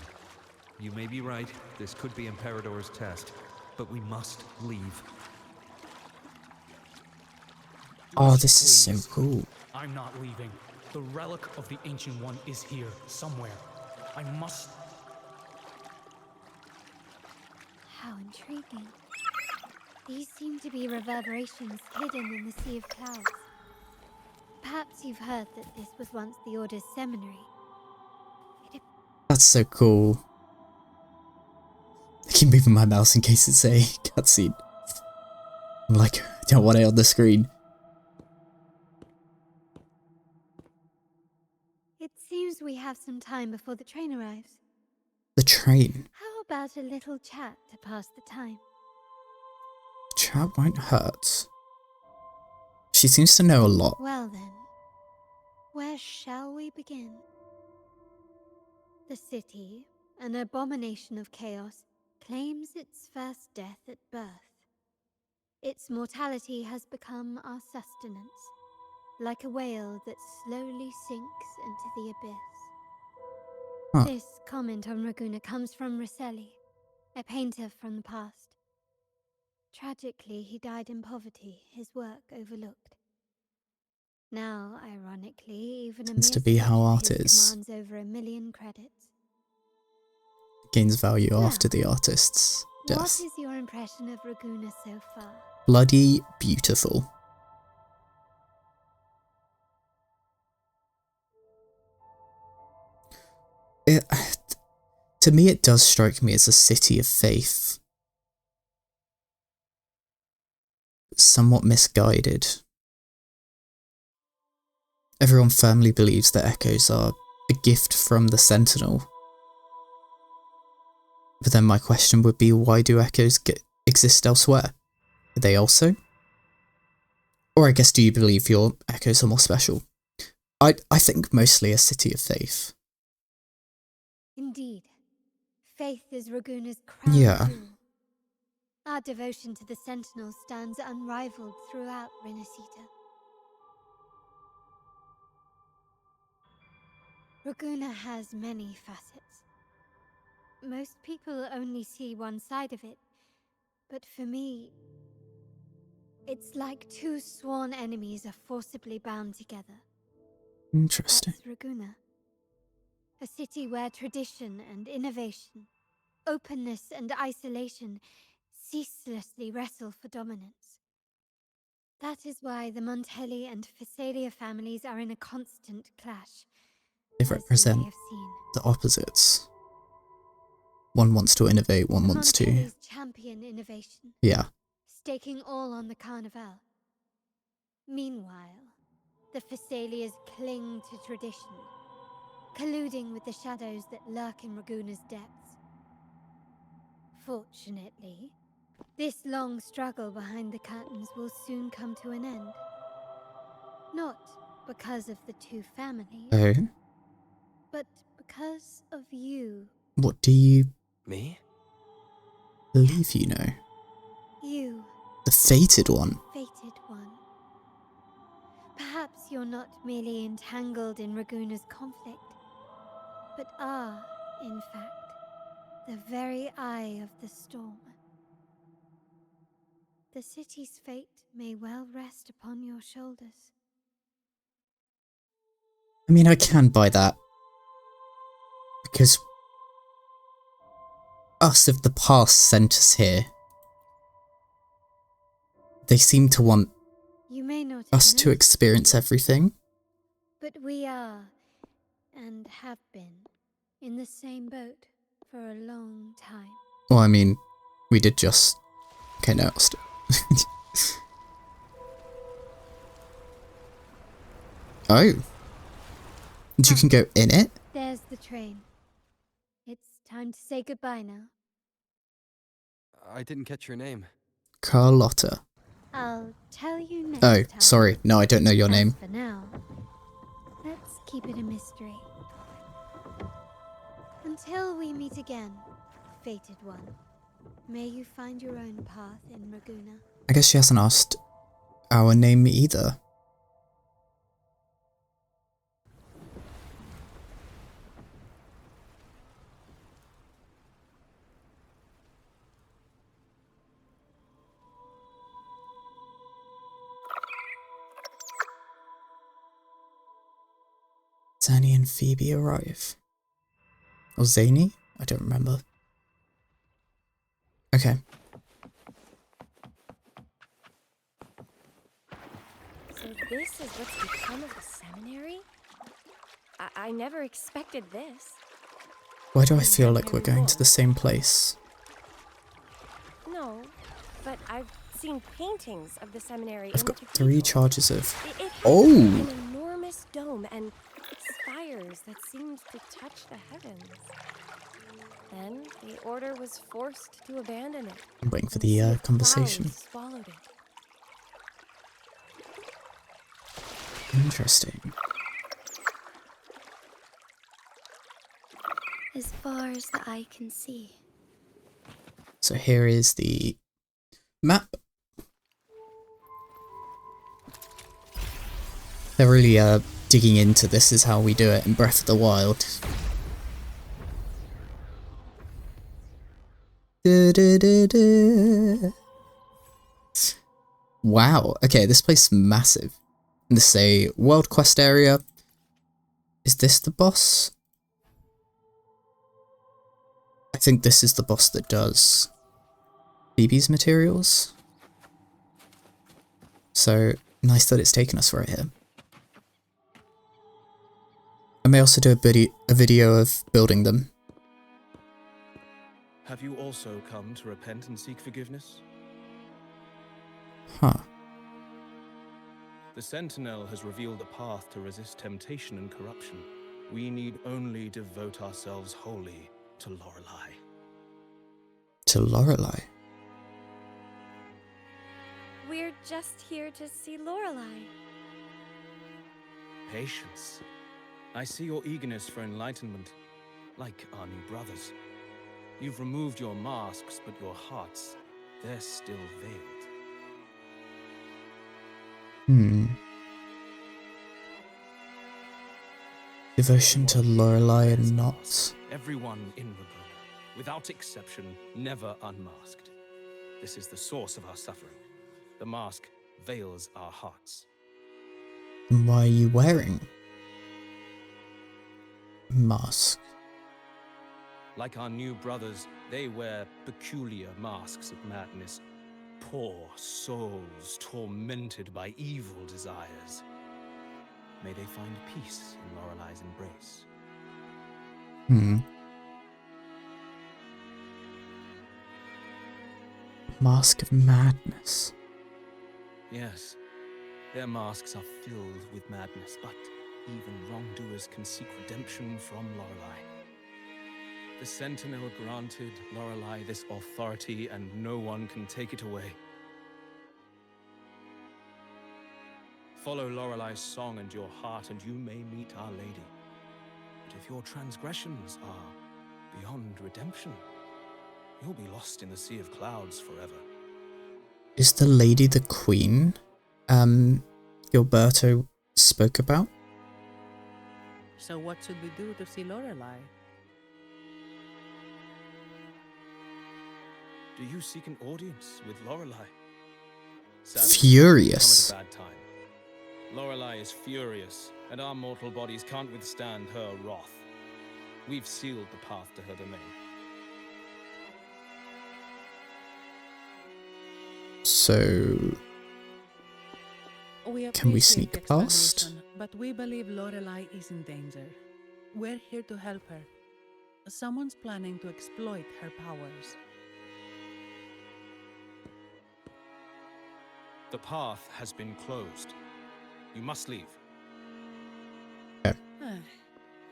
You may be right, this could be Imperador's test, but we must leave. Oh, this is so cool. I'm not leaving. The relic of the Ancient One is here, somewhere. I must... How intriguing. These seem to be reverberations hidden in the Sea of Clouds. Perhaps you've heard that this was once the Order's seminary. That's so cool. I keep moving my mouse in case it's a cutscene. I'm like, I don't want it on the screen. It seems we have some time before the train arrives. The train. How about a little chat to pass the time? Chat won't hurt. She seems to know a lot. Well then, where shall we begin? The city, an abomination of chaos, claims its first death at birth. Its mortality has become our sustenance, like a whale that slowly sinks into the abyss. Huh. This comment on Raguna comes from Rosselli, a painter from the past. Tragically, he died in poverty, his work overlooked. Now, ironically, even a Tends to mere be how sketch of art his is. commands over 1,000,000 credits. Gains value Well, after the artist's What death. is your impression of Raguna so far? Bloody beautiful. It, to me, it does strike me as a city of faith. Somewhat misguided. Everyone firmly believes that echoes are a gift from the Sentinel. But then my question would be, why do echoes exist elsewhere? Are they also? Or I guess, do you believe your echoes are more special? I think mostly a city of faith. Indeed. Faith is Raguna's crown Yeah. jewel. Our devotion to the Sentinel stands unrivaled throughout Rinascita. Raguna has many facets. Most people only see one side of it, but for me, it's like two sworn enemies are forcibly bound together. Interesting. That's Raguna. A city where tradition and innovation, openness and isolation ceaselessly wrestle for dominance. That is why the Montelli and Physalia families are in a constant clash. They as you may represent have seen. the opposites. One wants to innovate, one The wants to... Montellis champion innovation, Yeah. staking all on the Carnival. Meanwhile, the Physalias cling to tradition, colluding with the shadows that lurk in Raguna's depths. Fortunately, this long struggle behind the curtains will soon come to an end. Not because of the two families, Oh? but because of you. What do you... Me? believe you know? You, The fated one. fated one. Perhaps you're not merely entangled in Raguna's conflict, but are, in fact, the very eye of the storm. The city's fate may well rest upon your shoulders. I mean, I can buy that. Because us of the past sent us here. They seem to want You may not us have to noticed experience it, everything. but we are, and have been, in the same boat for a long time. Well, I mean, we did just... Okay, no, Oh. And you can go in it? There's the train. It's time to say goodbye now. I didn't catch your name. I'll Carlotta. tell you next Oh, time. sorry. No, I don't know your As name. for now, let's keep it a mystery. Until we meet again, fated one, may you find your own path in Raguna. I guess she hasn't asked our name either. Zanny and Phoebe arrive. Or Zany? I don't remember. Okay. So this is what's become of the seminary? I never expected this. Why do I feel like we're going to the same place? No, but I've seen paintings of the seminary. I've in got the 3 cathedral. charges of... It had Oh! an enormous dome and spires that seemed to touch the heavens. Then the order was forced to abandon it. I'm waiting for and sea the of conversation. clouds swallowed it. Interesting. As far as the eye can see. So here is the map. They're really digging into this is how we do it in Breath of the Wild. Wow, okay, this place is massive. This is a world quest area. Is this the boss? I think this is the boss that does Phoebe's materials. So, nice that it's taken us right here. I may also do a video of building them. Have you also come to repent and seek forgiveness? Huh. The Sentinel has revealed a path to resist temptation and corruption. We need only devote ourselves wholly to Lorelei. To Lorelei? We're just here to see Lorelei. Patience. I see your eagerness for enlightenment, like our new brothers. You've removed your masks, but your hearts, they're still veiled. Devotion to Lorelei and not... Everyone in Raguna, without exception, never unmasked. This is the source of our suffering. The mask veils our hearts. Then why are you wearing a mask? Like our new brothers, they wear peculiar masks of madness. Poor souls tormented by evil desires. May they find peace in Lorelei's embrace. Mask of madness. Yes, their masks are filled with madness, but even wrongdoers can seek redemption from Lorelei. The Sentinel granted Lorelei this authority, and no one can take it away. Follow Lorelei's song and your heart, and you may meet Our Lady. But if your transgressions are beyond redemption, you'll be lost in the sea of clouds forever. Is the lady the queen Gilberto spoke about? So what should we do to see Lorelei? Do you seek an audience with Lorelei? Furious. Come at a bad time. Lorelei is furious, and our mortal bodies can't withstand her wrath. We've sealed the path to her domain. So... can we sneak past? But we believe Lorelei is in danger. We're here to help her. Someone's planning to exploit her powers. The path has been closed. You must leave.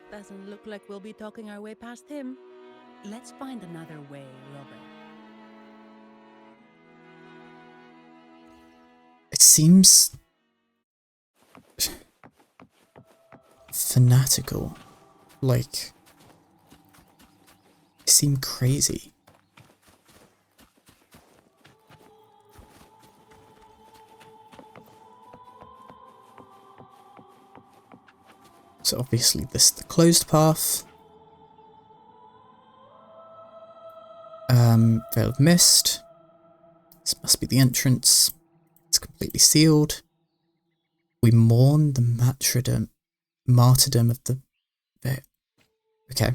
Doesn't look like we'll be talking our way past him. Let's find another way, Robert. It seems... fanatical. Like... they seem crazy. So obviously this is the closed path. Veil of Mist. This must be the entrance. It's completely sealed. We mourn the martyrdom of the... okay.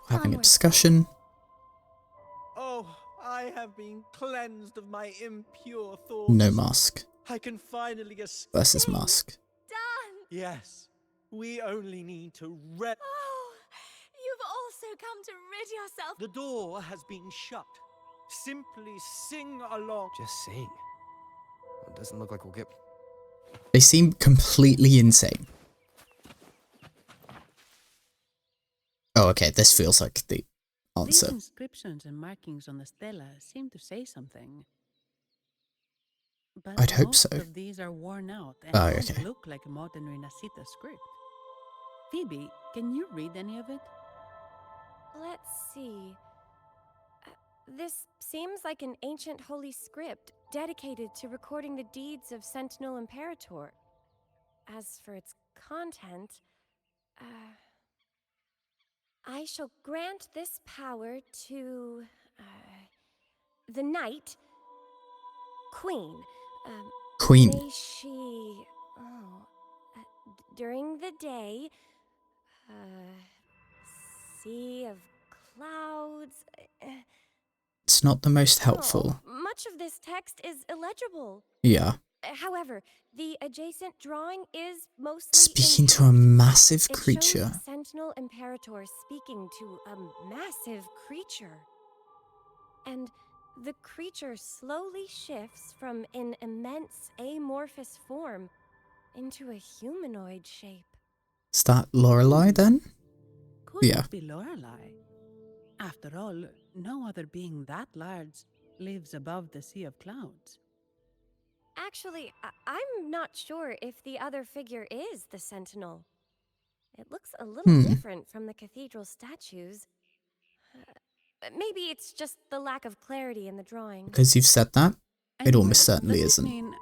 We're having a discussion. Oh, I have been cleansed of my impure thoughts. No mask. I can finally escape. Versus mask. Done! Yes, we only need to Oh, you've also come to rid yourself. The door has been shut. Simply sing along. Just sing. It doesn't look like we'll get... They seem completely insane. Oh, okay, this feels like the answer. These inscriptions and markings on the stela seem to say something. But I'd hope so. most of these are worn out and Oh, don't okay. look like a modern Rinascita script. Phoebe, can you read any of it? Let's see. This seems like an ancient holy script dedicated to recording the deeds of Sentinel Imperator. As for its content, I shall grant this power to the knight Queen. Queen. May she... during the day... sea of clouds... It's not the most helpful. much of this text is illegible. Yeah. However, the adjacent drawing is mostly Speaking to a massive It creature. shows a Sentinel Imperator speaking to a massive creature. And the creature slowly shifts from an immense amorphous form into a humanoid shape. Is that Lorelei then? Could Yeah. it be Lorelei? After all, no other being that large lives above the sea of clouds. Actually, I'm not sure if the other figure is the Sentinel. It looks a little different from the cathedral statues. Maybe it's just the lack of clarity in the drawing. Because you've said that, it Anyway, almost certainly does this isn't. mean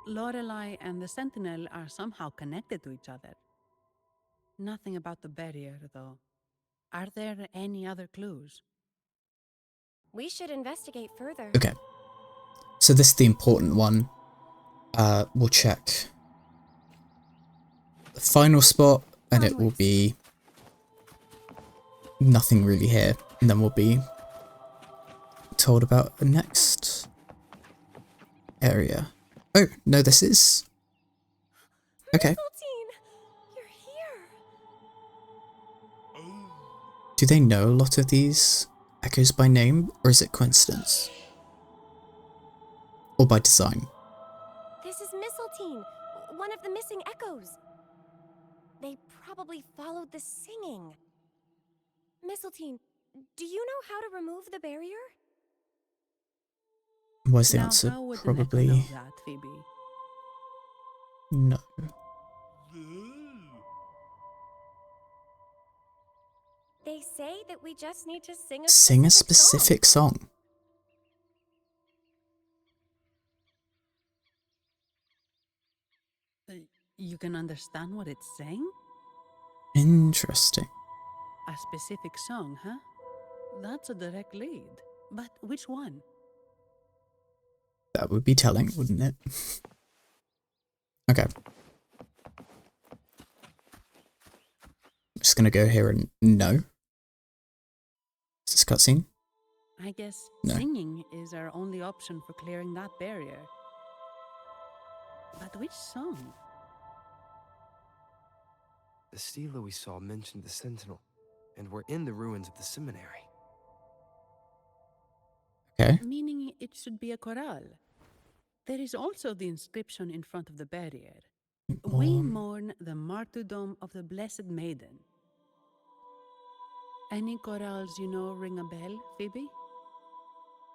Lorelei and the Sentinel are somehow connected to each other? Nothing about the barrier, though. Are there any other clues? We should investigate further. Okay. So this is the important one. We'll check the final spot, and it will be nothing really here. And then we'll be told about the next area. Oh, no, this is... Okay. You're here. Do they know a lot of these echoes by name, or is it coincidence? Or by design? This is Mistletoe, one of the missing echoes. They probably followed the singing. Mistletoe, do you know how to remove the barrier? Was the Now, answer how would an echo probably know that, Phoebe? no? They say that we just need to sing Sing a specific song. You can understand what it's saying? Interesting. A specific song, huh? That's a direct lead. But which one? That would be telling, wouldn't it? Okay. I'm just gonna go here and no. Is this cutscene? I guess No. singing is our only option for clearing that barrier. But which song? The stela we saw mentioned the Sentinel, and we're in the ruins of the seminary. Okay. Meaning it should be a chorale. There is also the inscription in front of the barrier. We mourn the martyrdom of the Blessed Maiden. Any chorales you know ring a bell, Phoebe?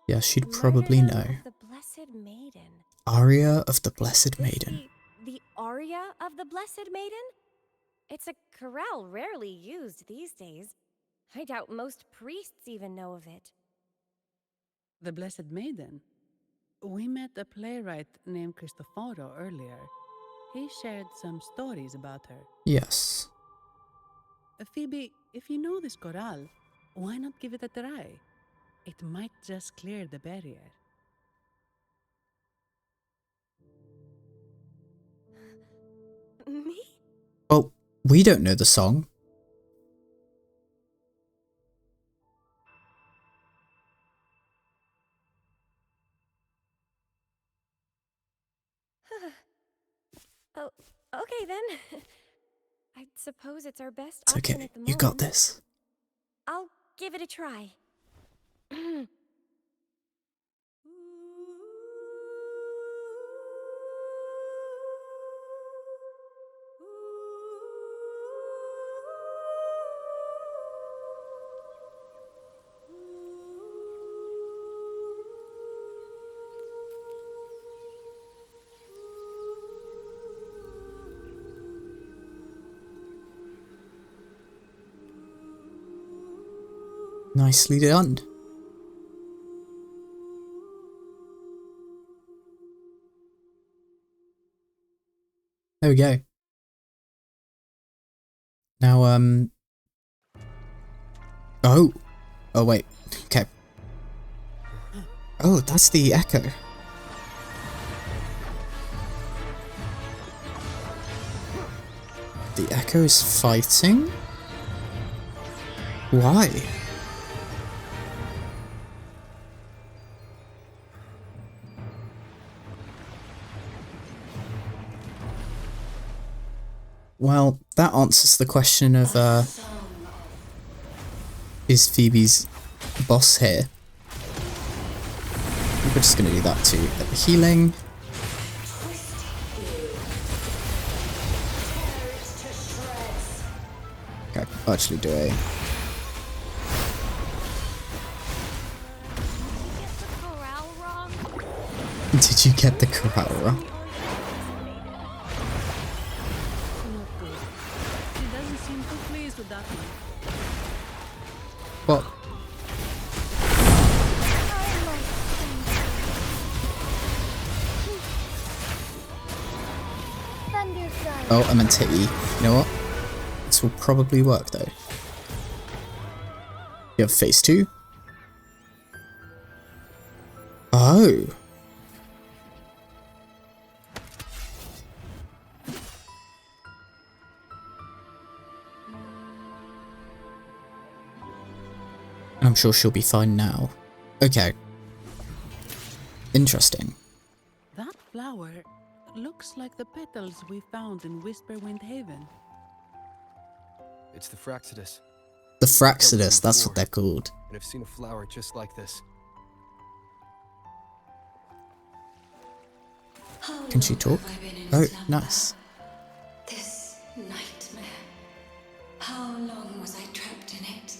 Yeah, she'd probably know. The Blessed Maiden. Aria of the Blessed Maiden. The aria of the Blessed Maiden? It's a chorale rarely used these days. I doubt most priests even know of it. The Blessed Maiden? We met a playwright named Cristoforo earlier. He shared some stories about her. Yes. Phoebe, if you know this chorale, why not give it a try? It might just clear the barrier. Me? Well, we don't know the song. Oh, okay then. I suppose it's our best It's option okay. at the You moment. got this. I'll give it a try. Nicely done. There we go. Now, oh. Oh, wait. Okay. Oh, that's the echo. The Echo is fighting? Why? Well, that answers the question of, is Phoebe's boss here? We're just gonna do that too. Get the healing. Okay, actually do a... Did you get the corral wrong? She doesn't seem too pleased with that one. What? Oh, I meant to hit E. You know what? This will probably work though. You have phase 2. Oh. I'm sure she'll be fine now. Okay. Interesting. That flower looks like the petals we found in Whisperwind Haven. It's the Fraxidus. The Fraxidus, that's what they're called. And I've seen a flower just like this. Can she talk? Oh, nice. This nightmare. How long was I trapped in it?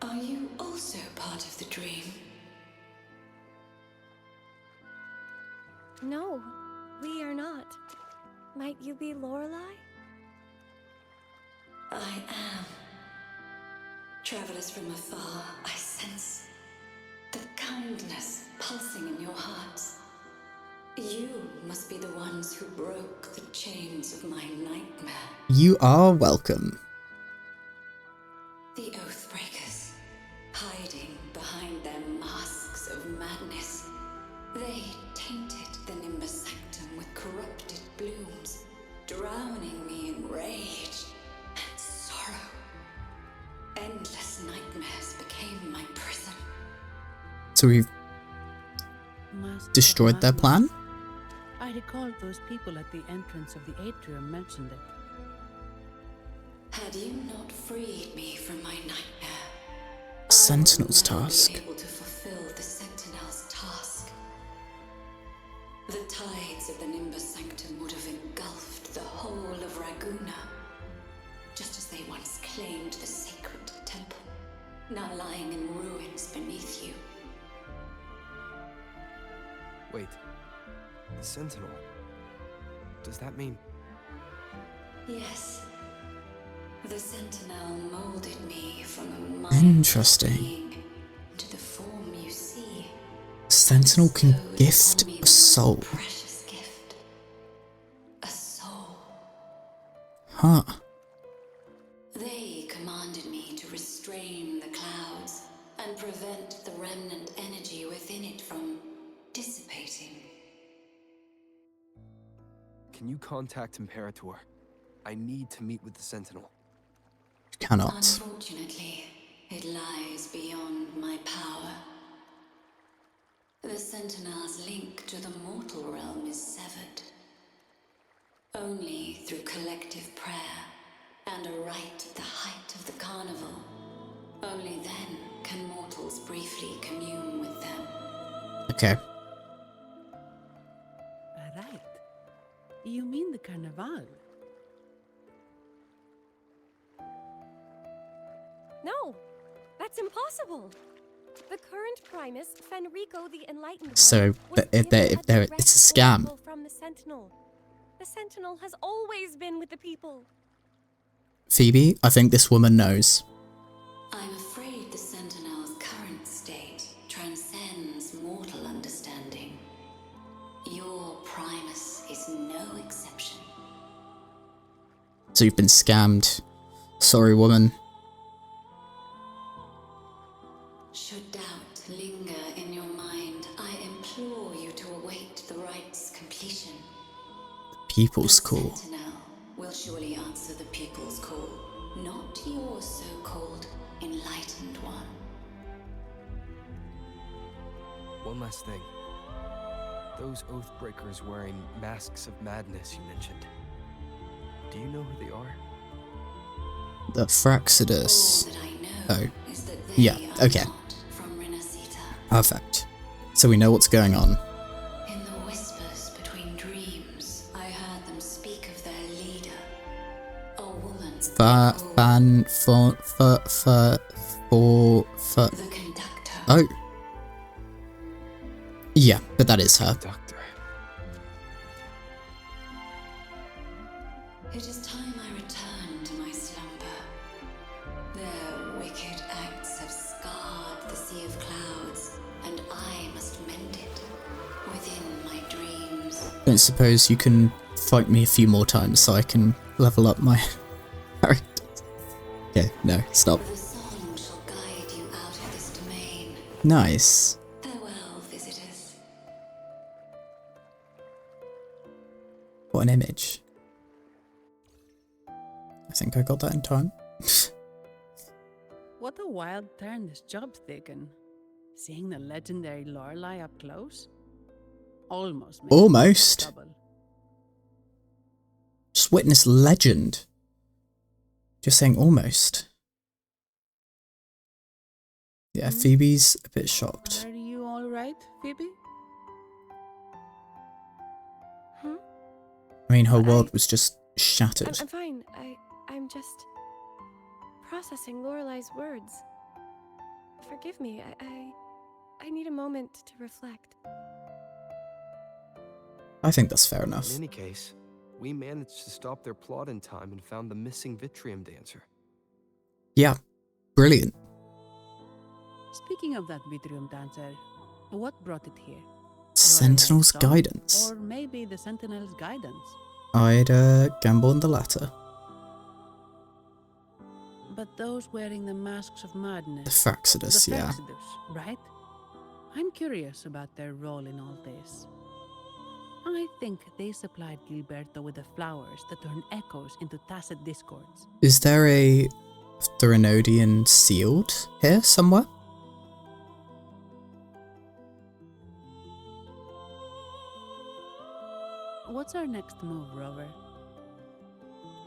Are you also part of the dream? No, we are not. Might you be Lorelei? I am. Travelers from afar, I sense the kindness pulsing in your hearts. You must be the ones who broke the chains of my nightmare. You are welcome. The Oathbreakers, hiding behind their masks of madness. They tainted the Nimbus Sanctum with corrupted blooms, drowning me in rage and sorrow. Endless nightmares became my prison. So we've destroyed their plan? I recall those people at the entrance of the atrium mentioned it. Had you not freed me from my nightmare, Sentinel's I would task. be able to fulfill the Sentinel's task. The tides of the Nimbus Sanctum would have engulfed the whole of Raguna, just as they once claimed the sacred temple, now lying in ruins beneath you. Wait. The Sentinel. Does that mean... Yes. The Sentinel molded me from a mind Interesting. to the form you see. Sentinel can gift a soul. Precious gift. A soul. Huh. They commanded me to restrain the clouds and prevent the remnant energy within it from dissipating. Can you contact Imperator? I need to meet with the Sentinel. Cannot. Unfortunately, it lies beyond my power. The Sentinel's link to the mortal realm is severed. Only through collective prayer and a rite at the height of the carnival. Only then can mortals briefly commune with them. Okay. Right. You mean the Carnival? No, that's impossible. The current Primus, Fenrico the Enlightened So, One, it's a scam. from the Sentinel. The Sentinel has always been with the people. Phoebe, I think this woman knows. I'm afraid the Sentinel's current state transcends mortal understanding. Your Primus is no exception. So you've been scammed. Sorry, woman. Should doubt linger in your mind, I implore you to await the rite's completion. people's call. Sentinel will surely answer the people's call, not your so-called enlightened one. One last thing. Those Oathbreakers wearing masks of madness you mentioned. Do you know who they are? The Fraxidus. All that I know Oh. is that they Yeah, are okay. not from Rinascita. Perfect. So we know what's going on. In the whispers between dreams, I heard them speak of their leader, a woman. The conductor. Oh. Yeah, but that is her. Doctor. It is time I return to my slumber. Their wicked acts have scarred the Sea of Clouds, and I must mend it within my dreams. Don't suppose you can fight me a few more times so I can level up my characters. Okay, no, stop. The song shall guide you out of this domain. Nice. Farewell, visitors. What an image. I think I got that in time. What a wild turn this job's taken. Seeing the legendary Lorelei up close? Almost. Almost. Trouble. Just witness legend. Just saying almost. Yeah, Phoebe's a bit shocked. Are you alright, Phoebe? I mean, her world was just shattered. I'm fine. I'm just processing Lorelei's words. Forgive me. I need a moment to reflect. I think that's fair enough. In any case, we managed to stop their plot in time and found the missing Vitrium dancer. Yeah, brilliant. Speaking of that Vitrium dancer, what brought it here? Sentinel's Lorelai's song? guidance. Or maybe the Sentinel's guidance. I'd gamble on the latter. But those wearing the masks of madness. The Fraxidus, the yeah. Fraxidus, right? I'm curious about their role in all this. I think they supplied Gilberto with the flowers that turn echoes into tacit discords. Is there a Threnodian sealed here somewhere? What's our next move, Rover?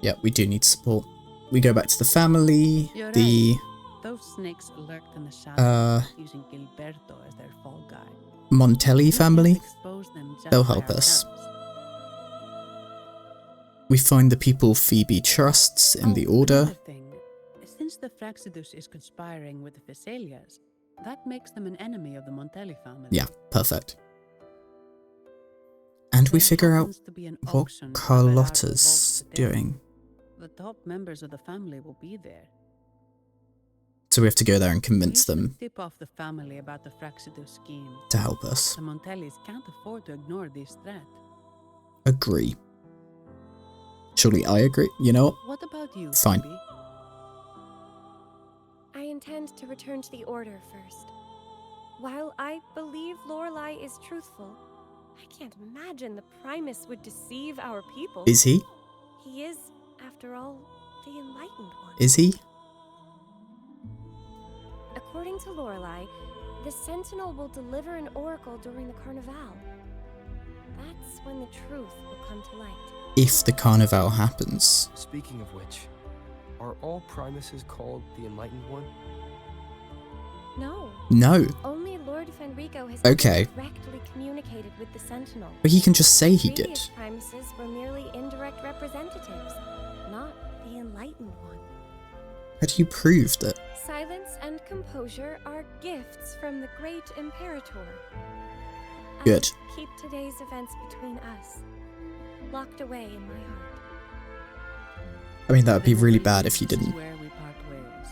Yeah, we do need support. We go back to the family. You're The right. Those snakes lurked in the shadows, using Gilberto as their fall guy. Montelli We family. can't expose them just They'll by help us. ourselves. We find the people Phoebe trusts in the order. Another thing. Since the Fraxidus is conspiring with the Thessalias, that makes them an enemy of the Montelli family. Yeah, perfect. And we There figure out happens to be an what auction for Averardo Carlotta's vaults today. doing. The top members of the family will be there. So we have to go there and convince We them should tip off the family about the Fraxidus scheme. to help us. The Montellis can't afford to ignore this threat. Agree. Surely I agree. You know what? What about you, Fine. Phoebe? I intend to return to the Order first. While I believe Lorelei is truthful, I can't imagine the Primus would deceive our people. Is he? He is, after all, the Enlightened One. Is he? According to Lorelei, the Sentinel will deliver an oracle during the Carnival. That's when the truth will come to light. If the Carnival happens. Speaking of which, are all Primuses called the Enlightened One? No. No. Only Lord Fenrico has Okay. directly communicated with the Sentinel. But he can just say he did. Previous Primuses were merely indirect representatives, not the Enlightened One. How do you prove that? Silence and composure are gifts from the great Imperator. Good. I keep today's events between us, locked away in my heart. I mean, that would be really bad if you This is didn't. where we part ways.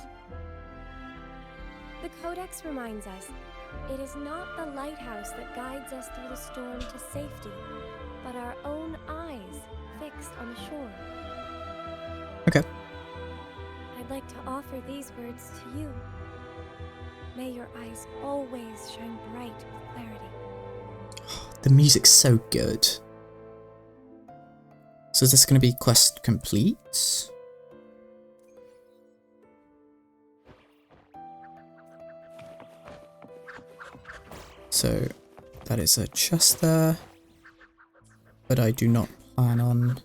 The Codex reminds us, it is not the lighthouse that guides us through the storm to safety, but our own eyes fixed on the shore. Okay. I'd like to offer these words to you. May your eyes always shine bright with clarity. The music's so good. So is this going to be quest complete? So that is a chest there, but I do not plan on...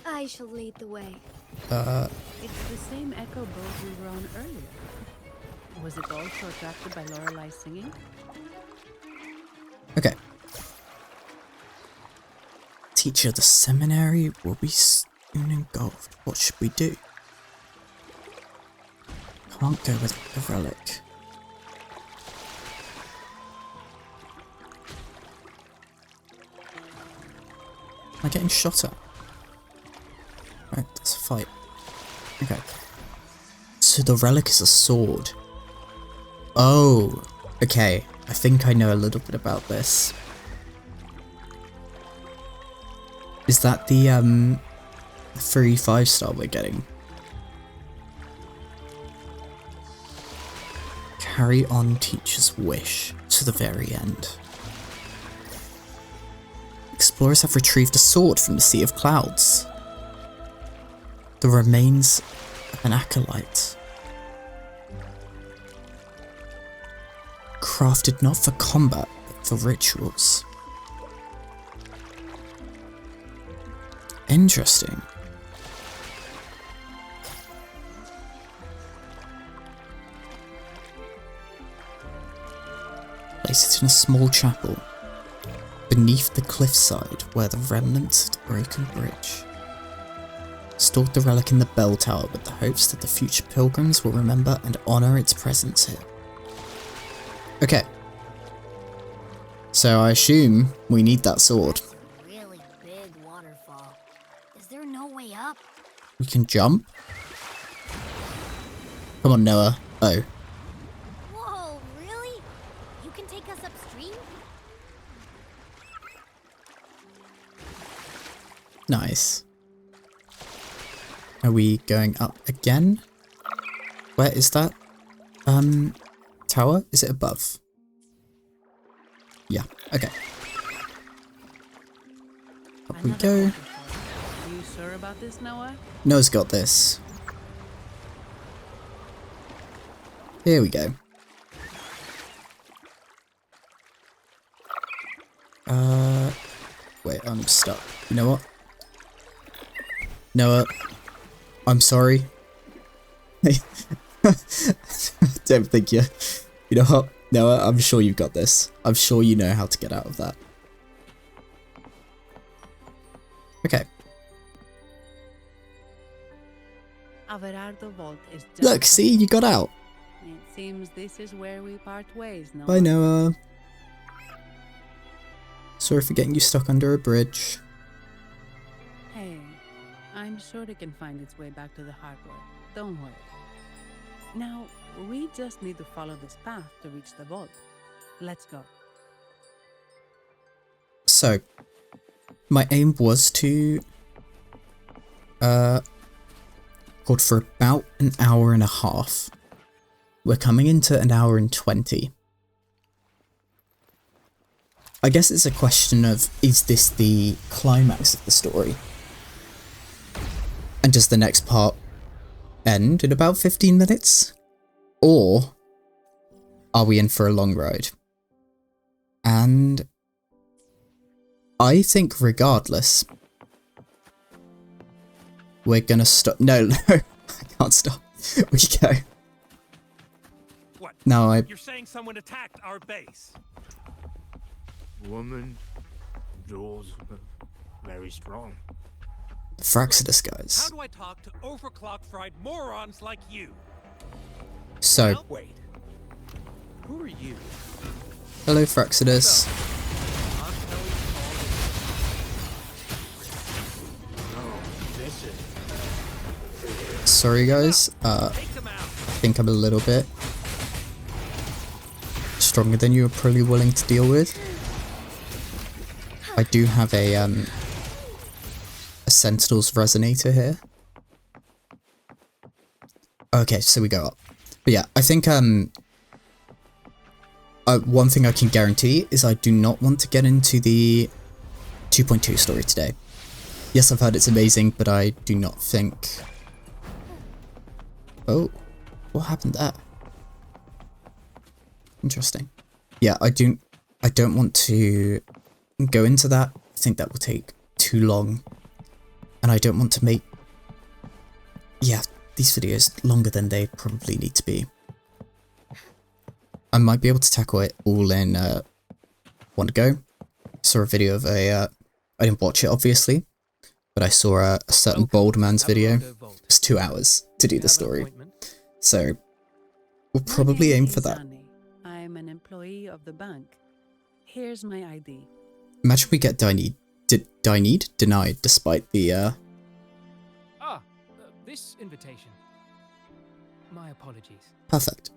I shall lead the way. It's the same echo boat we were on earlier. Was it also attracted by Lorelei singing? Okay. Teacher, the seminary will be soon engulfed. What should we do? Can't go with the relic. Am I getting shot at? Right, that's a fight. Okay. So the relic is a sword. Oh, okay. I think I know a little bit about this. Is that the 3 5-star we're getting? Carry on teacher's wish to the very end. Explorers have retrieved a sword from the Sea of Clouds. The remains of an acolyte. Crafted not for combat, but for rituals. Interesting. Place it in a small chapel, beneath the cliffside where the remnants of the broken bridge. Stored the relic in the bell tower with the hopes that the future pilgrims will remember and honour its presence here. Okay. So I assume we need that sword. Really big waterfall. Is there no way up? We can jump? Come on, Noah. Oh. Whoa, really? You can take us upstream? Nice. Are we going up again? Where is that? Tower? Is it above? Yeah, okay. Up we go. Are you sure about this, Noah? Noah's got this. Here we go. Wait, I'm stuck. You know what? Noah, I'm sorry. Don't think you know what? Noah, I'm sure you've got this. I'm sure you know how to get out of that. Okay. Averardo Vault is just... Look, see, you got out. It seems this is where we part ways, Noah. Bye, Noah. Sorry for getting you stuck under a bridge. Hey, I'm sure it can find its way back to the hardware. Don't worry. Now, we just need to follow this path to reach the vault. Let's go. So, my aim was to record for about an hour and a half. We're coming into an hour and 20. I guess it's a question of, is this the climax of the story? And does the next part end in about 15 minutes? Or are we in for a long ride? And I think regardless, we're gonna stop. No, I can't stop. We go. What? No, You're saying someone attacked our base? Woman, doors, very strong. Fraxidus, guys. How do I talk to overclock fried morons like you? So, Well, wait. Who are you? hello, Fraxidus. Sorry, guys. I think I'm a little bit stronger than you were probably willing to deal with. I do have a Sentinel's Resonator here. Okay, so we go up. But yeah, I think one thing I can guarantee is I do not want to get into the 2.2 story today. Yes, I've heard it's amazing, but I do not think... Oh, what happened there? Interesting. Yeah, I don't want to go into that. I think that will take too long. And I don't want to make, yeah, these videos longer than they probably need to be. I might be able to tackle it all in one go. Saw a video of I didn't watch it obviously, but I saw a certain bold man's video. It was 2 hours to do the story. So we'll probably aim for that. I'm an employee of the bank. Here's my ID. Imagine we get denied despite the this invitation. My apologies. Perfect.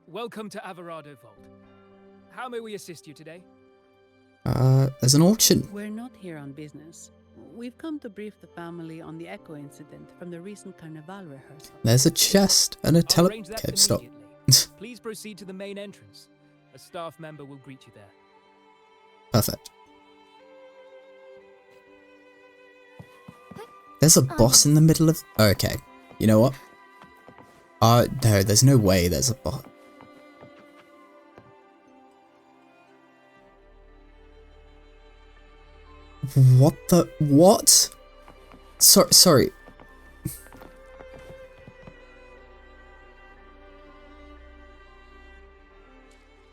Welcome to Averardo Vault. How may we assist you today? There's an auction. We're not here on business. We've come to brief the family on the Echo incident from the recent Carnival rehearsal. There's a chest and a okay, stop. Please proceed to the main entrance. A staff member will greet you there. Perfect. There's a boss in the middle of... Okay, you know what? No, there's no way there's a boss. What the... What? Sorry.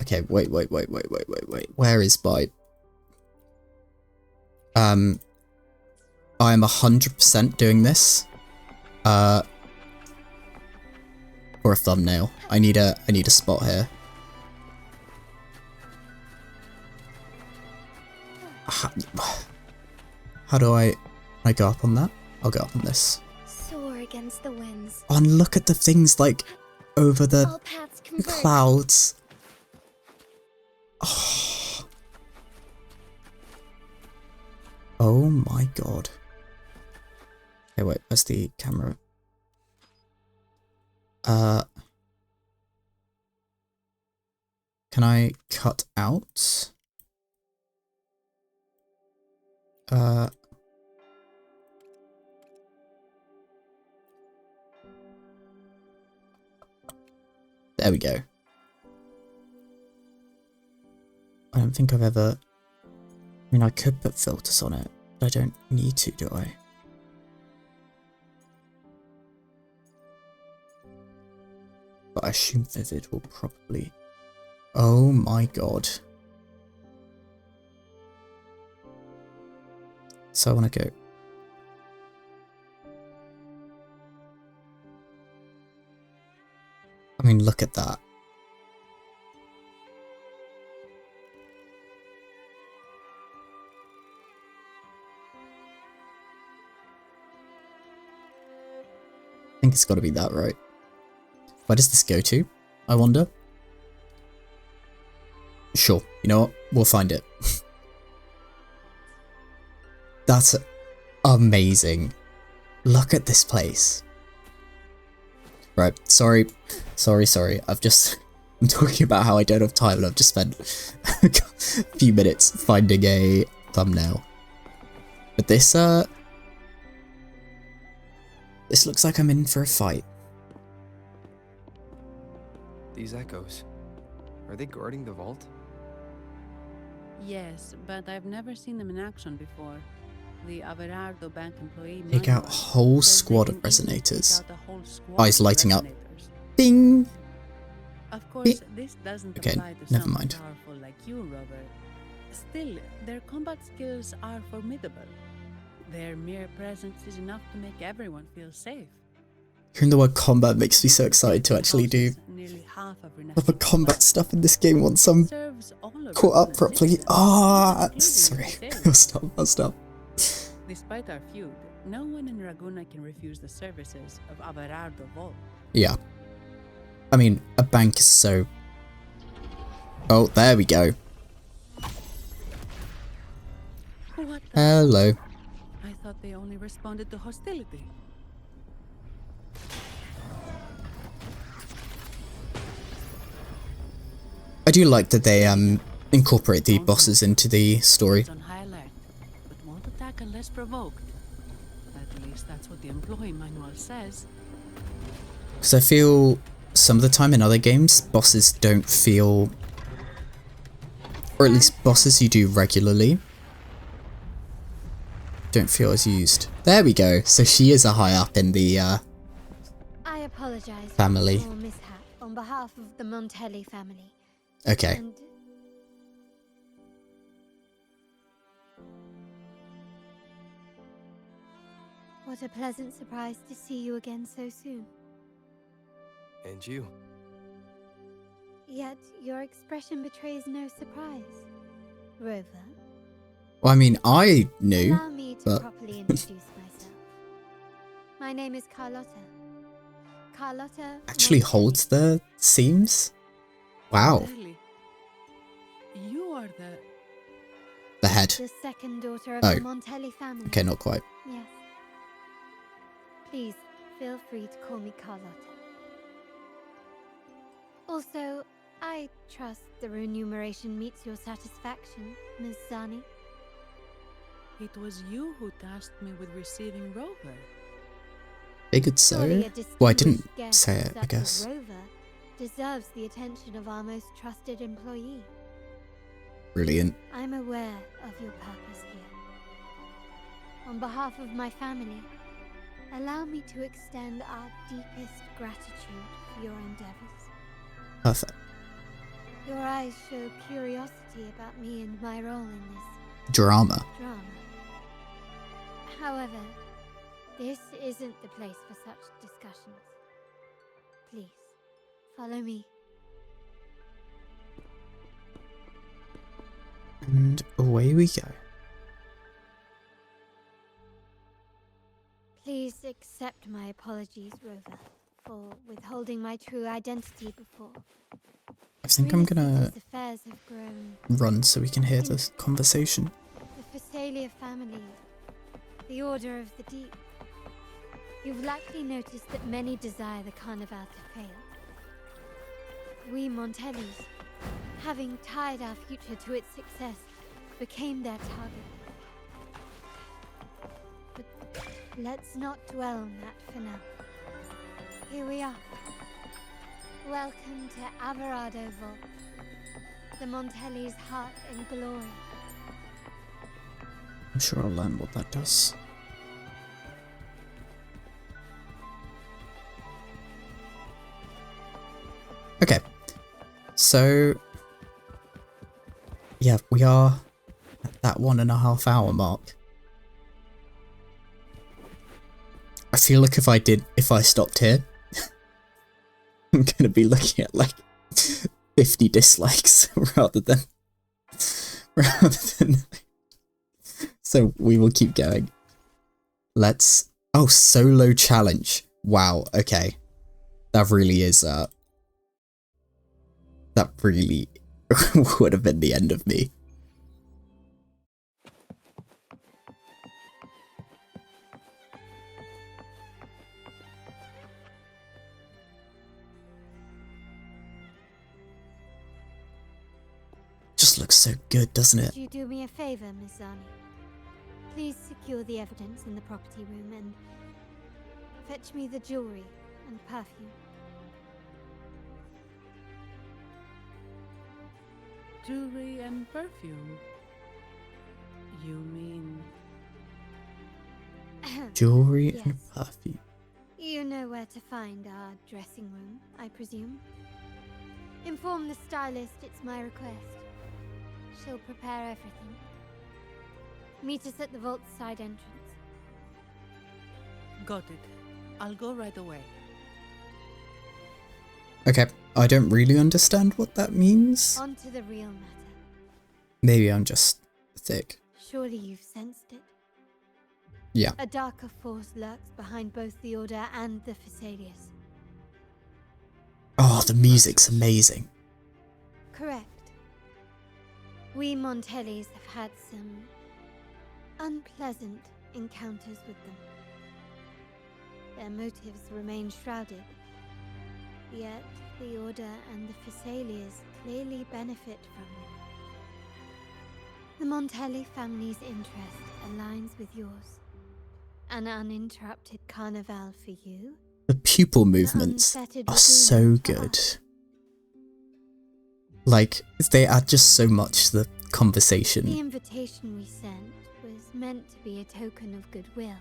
Okay, wait. Where is my... I am 100% doing this. For a thumbnail. I need a spot here. How do I go up on that? I'll go up on this. Soar against the winds. Oh, and look at the things like over the All paths converge. clouds. Oh. Oh my god. Okay, wait, where's the camera? Can I cut out? There we go. I don't think I've ever... I mean, I could put filters on it, but I don't need to, do I? But I assume Vivid will probably... Oh my god. So I want to go... I mean, look at that. I think it's got to be that, right? Where does this go to, I wonder? Sure, you know what? We'll find it. That's amazing. Look at this place. Right, sorry. I'm talking about how I don't have time and I've just spent a few minutes finding a thumbnail. But this looks like I'm in for a fight. These echoes, are they guarding the vault? Yes, but I've never seen them in action before. The Averardo bank employee Take out a whole squad of resonators. Eyes lighting up. Bing! Of course, this doesn't okay, apply to never someone mind. powerful like you, Robert. Still, their combat skills are formidable. Their mere presence is enough to make everyone feel safe. Hearing the word combat makes me so excied to actually do proper combat stuff in this game once I'm caught up properly. Ah, sorry. I'll stop. Despite our feud, no one in Raguna can refuse the services of Averardo Vault. Yeah. I mean, a bank is so... Oh, there we go. Hello. I thought they only responded to hostility. I do like that they incorporate the bosses into the story. On high alert, but won't attack unless provoked. what the employee manual says. Because I feel some of the time in other games, bosses don't feel... Or at least bosses you do regularly don't feel as used. There we go. So she is a high up in the I apologize family. for the small mishap on behalf of the Montelli family. Okay. And what a pleasant surprise to see you again so soon. And you. Yet your expression betrays no surprise. Rover, Well, I mean, I knew, allow me to but... properly introduce myself. My name is Carlotta. Carlotta actually holds the seams? Wow. Really? You are The head. The second daughter of Oh. the Montelli family. Okay, not quite. Yes. Please, feel free to call me Carlotta. Also, I trust the remuneration meets your satisfaction, Ms. Zani. It was you who tasked me with receiving Rover. Figured so. Surely a Well, I didn't distinguished guest say it, I such as guess. Rover deserves the attention of our most trusted employee. Brilliant. I'm aware of your purpose here. On behalf of my family, allow me to extend our deepest gratitude for your endeavors. Perfect. Your eyes show curiosity about me and my role in this Drama. drama. However, this isn't the place for such discussions. Please, follow me. And away we go. Please accept my apologies, Rover, for withholding my true identity before. I think I'm gonna Rinascita's affairs have grown. run so we can hear the conversation. The Phasalia family, the Order of the Deep. You've likely noticed that many desire the Carnival to fail. We Montellis, having tied our future to its success, became their target. But let's not dwell on that for now. Here we are. Welcome to Averardo Vault, the Montelli's heart and glory. I'm sure I'll learn what that does. Okay. So... yeah, we are at that 1.5 hour mark. I feel like if I stopped here, I'm gonna be looking at like 50 dislikes rather than so we will keep going. Oh, solo challenge. Wow, okay. That really is that really would have been the end of me. Just looks so good, doesn't it? Could you do me a favor, Miss Zani? Please secure the evidence in the property room and fetch me the jewelry and perfume. Jewelry and perfume? You mean... Jewelry and Yes. perfume. You know where to find our dressing room, I presume. Inform the stylist it's my request. She'll prepare everything. Meet us at the vault's side entrance. Got it. I'll go right away. Okay, I don't really understand what that means. On to the real matter. Maybe I'm just thick. Surely you've sensed it. Yeah. A darker force lurks behind both the Order and the Phasalias. Oh, the music's amazing. Correct. We Montellis have had some unpleasant encounters with them. Their motives remain shrouded, yet the Order and the Phasalias clearly benefit from them. The Montelli family's interest aligns with yours, An uninterrupted carnival for you? The pupil movements are so good. Like, they add just so much to the conversation. The invitation we sent was meant to be a token of goodwill.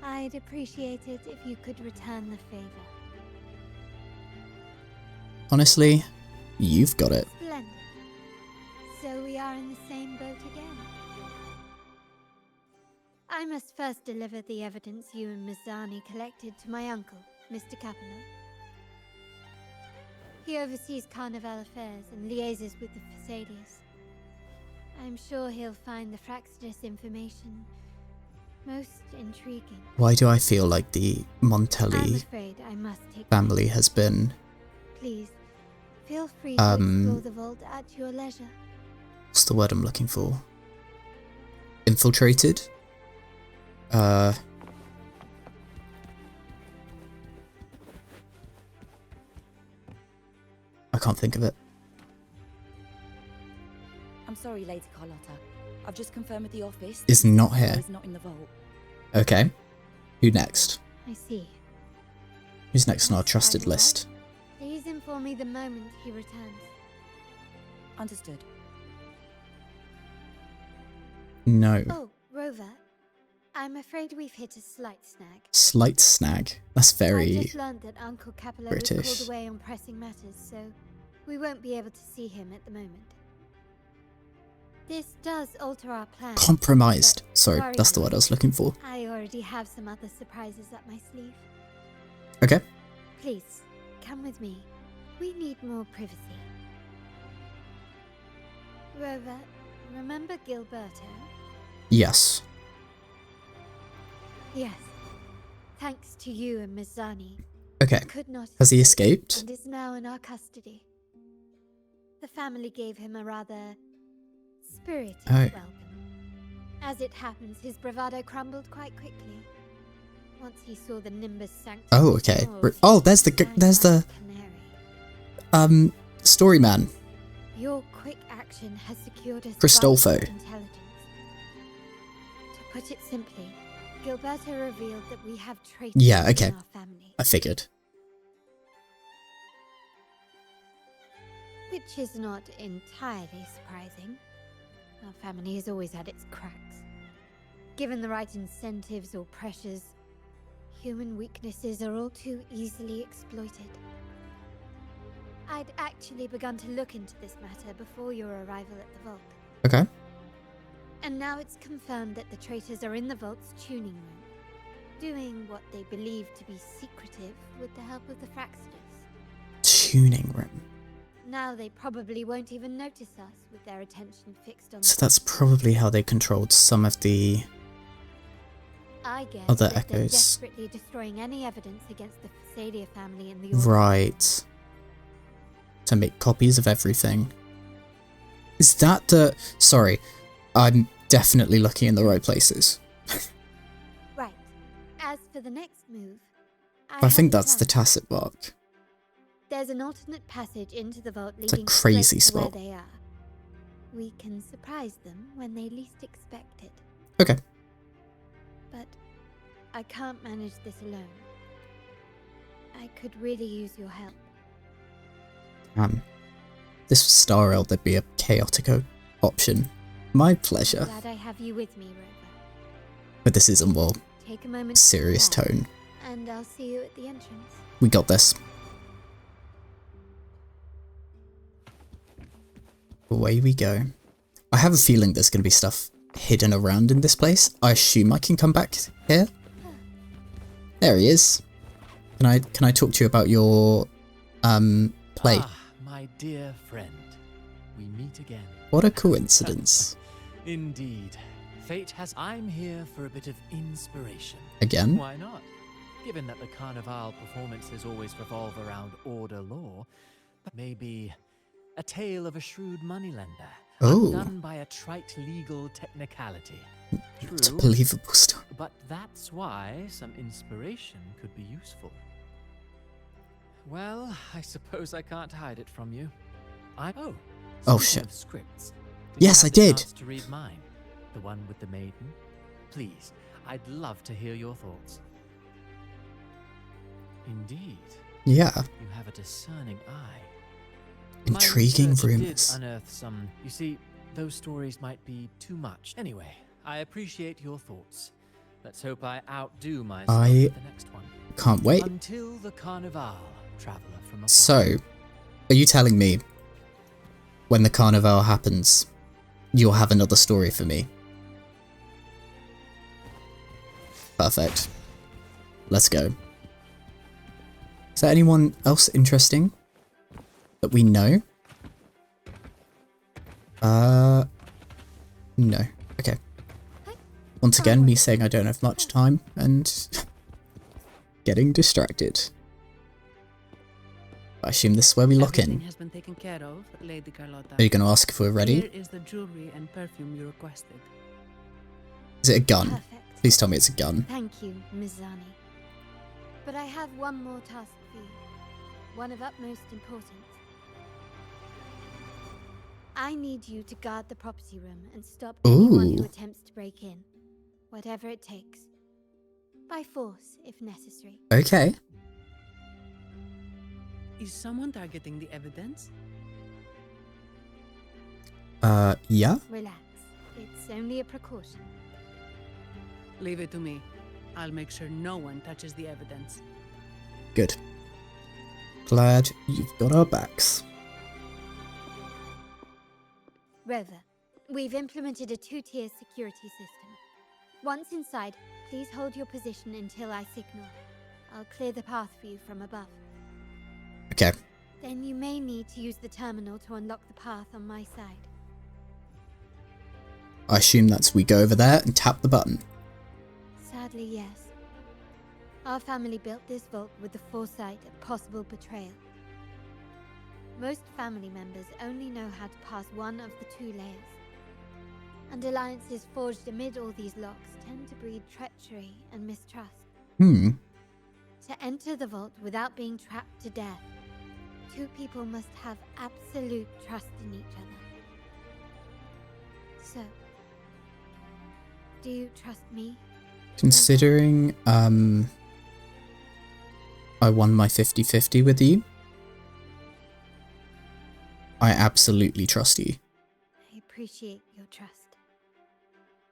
I'd appreciate it if you could return the favor. Honestly, you've got it. Splendid. So we are in the same boat again. I must first deliver the evidence you and Mizzani collected to my uncle, Mr. Capello. He oversees Carnival affairs and liaises with the Thessalius. I'm sure he'll find the Fraxidus information most intriguing. Why do I feel like the I'm Montelli afraid I must take family has been... Please, feel free to explore the vault at your leisure. What's the word I'm looking for? Infiltrated? I can't think of it. I'm sorry, Lady Carlotta. I've just confirmed with the office. Is not here. Is not in the vault. Okay. Who next? I see. Who's next on our trusted list? Please inform me the moment he returns. Understood. No. Oh, Rover. I'm afraid we've hit a slight snag. Slight snag. That's I very just learned that Uncle Capello was British. called away on pressing matters, so we won't be able to see him at the moment. This does alter our plans. Compromised. but Sorry, worry that's the not. word I was looking for. I already have some other surprises up my sleeve. Okay. Please, come with me. We need more privacy. Rover, remember Gilberto? Yes. Yes. Thanks to you and Mizzani. Okay. Could not Has he escape escaped? And is now in our custody. The family gave him a rather spirited welcome. As it happens, his bravado crumbled quite quickly. Once he saw the Nimbus Sanctum. Oh, okay. Oh, there's the story man. Your quick action has secured us Cristoforo. vital intelligence. To put it simply, Gilberto revealed that we have traitors Yeah, okay. in our family. I figured. Which is not entirely surprising. Our family has always had its cracks. Given the right incentives or pressures, human weaknesses are all too easily exploited. I'd actually begun to look into this matter before your arrival at the vault. Okay. And now it's confirmed that the traitors are in the vault's tuning room, doing what they believe to be secretive with the help of the Fraxidus. Tuning room. Now they probably won't even notice us with their attention fixed on So that's probably how they controlled some of the I guess other that they're echoes. desperately destroying any evidence against the Thessalia family in the Order. Right. To make copies of everything. Is that the... Sorry. I'm definitely looking in the right places. Right. As for the next move, I think that's the tacit mark. There's an alternate passage into the vault It's a leading crazy straight to spot. where they are. We can surprise them when they least expect it. Okay. But I can't manage this alone. I could really use your help. This was Star Rail, there'd be a chaotic option. My pleasure. Glad I have you with me, Rover. But this is a more Take a moment to serious prepare, tone. and I'll see you at the entrance. We got this. Away we go. I have a feeling there's going to be stuff hidden around in this place. I assume I can come back here. There he is. Can I talk to you about your play? Ah, my dear friend. We meet again. What a coincidence. Indeed. Fate has... I'm here for a bit of inspiration. Again? Why not? Given that the Carnival performances always revolve around order law, but maybe a tale of a shrewd moneylender, undone by a trite legal technicality. It's a True, believable story. but that's why some inspiration could be useful. Well, I suppose I can't hide it from you. Oh, speaking shit. of scripts, Yes, you I have the did. chance to read mine, the one with the maiden? Please, I'd love to hear your thoughts. Indeed. Yeah. You have a discerning eye. Intriguing My research rumors. did unearth some. You see, those stories might be too much. Anyway, I appreciate your thoughts. Let's hope I outdo myself with the next one. Can't wait. Until the Carnival, traveler from afar. So, are you telling me when the Carnival happens, you'll have another story for me? Perfect. Let's go. Is there anyone else interesting that we know? No. Okay. Once again, me saying I don't have much time and getting distracted. I assume this is where we lock in. Has been taken care of, Lady Carlotta. Are you going to ask if we're ready? Here is the jewelry and perfume you requested. Is it a gun? Perfect. Please tell me it's a gun. Thank you, Ms. Zani. But I have one more task for you. One of utmost importance. I need you to guard the property room and stop anyone who attempts to break in. Whatever it takes. By force, if necessary. Okay. Is someone targeting the evidence? Yeah? Relax. It's only a precaution. Leave it to me. I'll make sure no one touches the evidence. Good. Glad you've got our backs. Rover, we've implemented a 2-tier security system. Once inside, please hold your position until I signal. I'll clear the path for you from above. Okay. Then you may need to use the terminal to unlock the path on my side. I assume that's we go over there and tap the button. Sadly, yes. Our family built this vault with the foresight of possible betrayal. Most family members only know how to pass one of the 2 layers. And alliances forged amid all these locks tend to breed treachery and mistrust. To enter the vault without being trapped to death, 2 people must have absolute trust in each other. So, do you trust me? Considering, I won my 50-50 with you, I absolutely trust you. I appreciate your trust.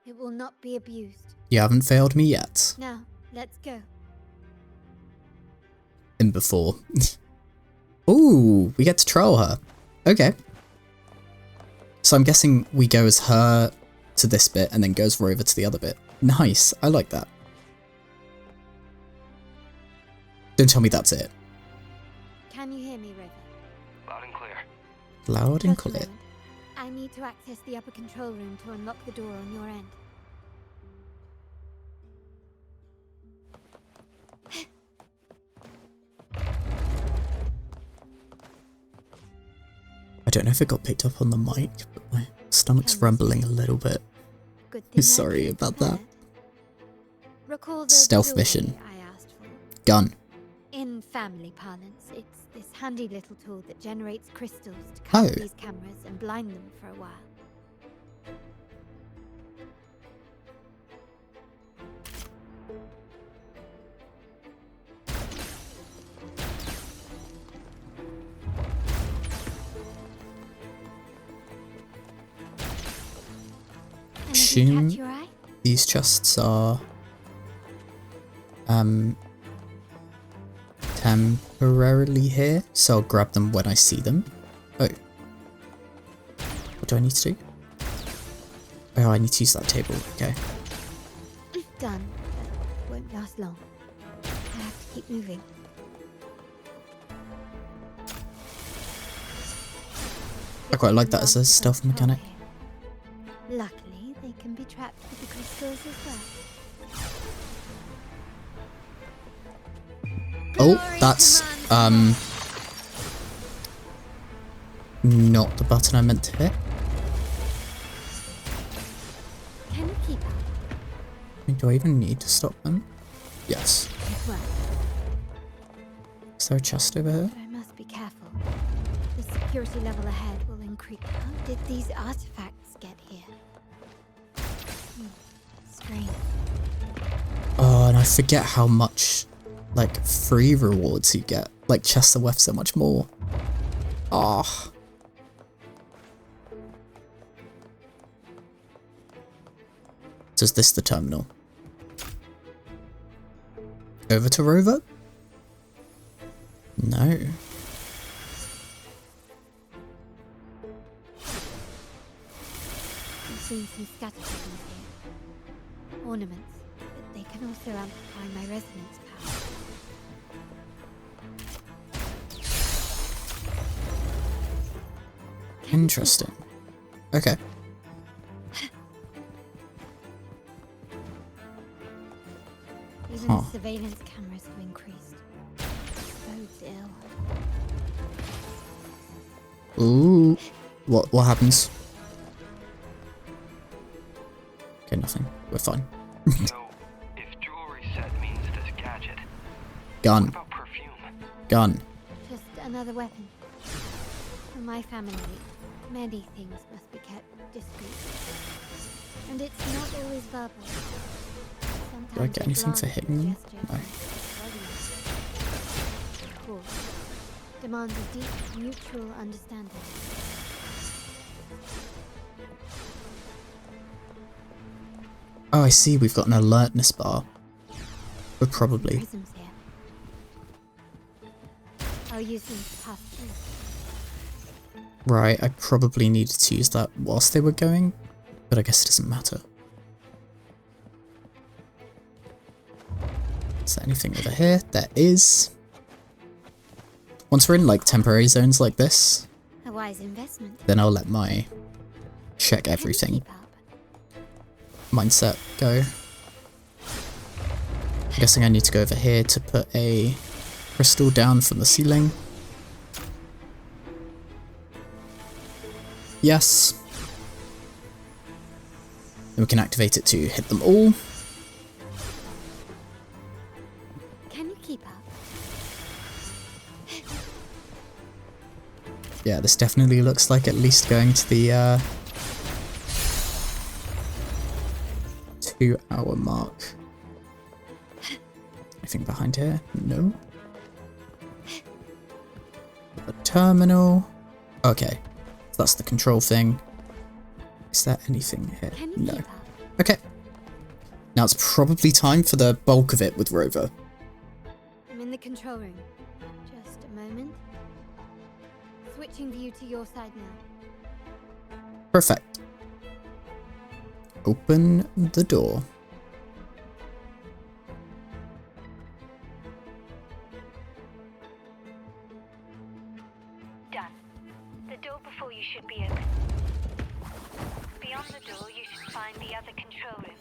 It will not be abused. You haven't failed me yet. Now, let's go. And before. Ooh, we get to troll her. Okay. So I'm guessing we go as her to this bit and then goes Rover to the other bit. Nice, I like that. Don't tell me that's it. Can you hear me, Rover? Loud and clear. Loud and Just a clear. moment. I need to access the upper control room to unlock the door on your end. I don't know if it got picked up on the mic, but my stomach's rumbling a little bit. Sorry about that. Recall the Stealth jewelry mission. I asked for. Gun. In family parlance, it's this handy little tool that generates crystals to cover Oh. these cameras and blind them for a while. Assume catch your eye? these chests are temporarily here, so I'll grab them when I see them. Oh. What do I need to do? Oh, I need to use that table, okay. Done. But won't last long. I have to keep moving. I quite like that as a stealth mechanic. Luckily, they can be trapped with the crystals as well. Oh, that's, not the button I meant to hit. Can you keep up? Do I even need to stop them? Yes. Good work. Is there a chest over here? But I must be careful. The security level ahead will increase. How did these artifacts get here? Strange. I forget how much, like, free rewards you get. Like, chests are worth so much more. Ah. So is this the terminal? Over to Rover? No. I've seen some scattered items here. Ornaments, but they can also amplify my resonance power. Interesting. Okay. Even Huh. the surveillance cameras have increased. Bodes ill. Ooh. What happens? Okay, nothing. We're fine. So, if jewelry set means this gadget, Gun. what about perfume? Gun. Just another weapon. For my family, many things must be kept discreet. And it's not always verbal. Sometimes Do I get anything for hitting them? No. Of course, demands a deep, mutual understanding. Oh, I see. We've got an alertness bar. We're probably... Prisms here. I'll use them to pass through. Right, I probably needed to use that whilst they were going, but I guess it doesn't matter. Is there anything over here? There is. Once we're in like temporary zones like this, A wise investment. then I'll let my check everything mindset go. I'm guessing I need to go over here to put a crystal down from the ceiling. Yes. Then we can activate it to hit them all. Can you keep up? Yeah, this definitely looks like at least going to the 2-hour mark. Anything behind here? No. The terminal. Okay, so that's the control thing. Is there anything here? No. Okay. Now it's probably time for the bulk of it with Rover. I'm in the control room. Just a moment. Switching view to your side now. Perfect. Open the door. Done. The door before you should be open. Beyond the door, you should find the other control room.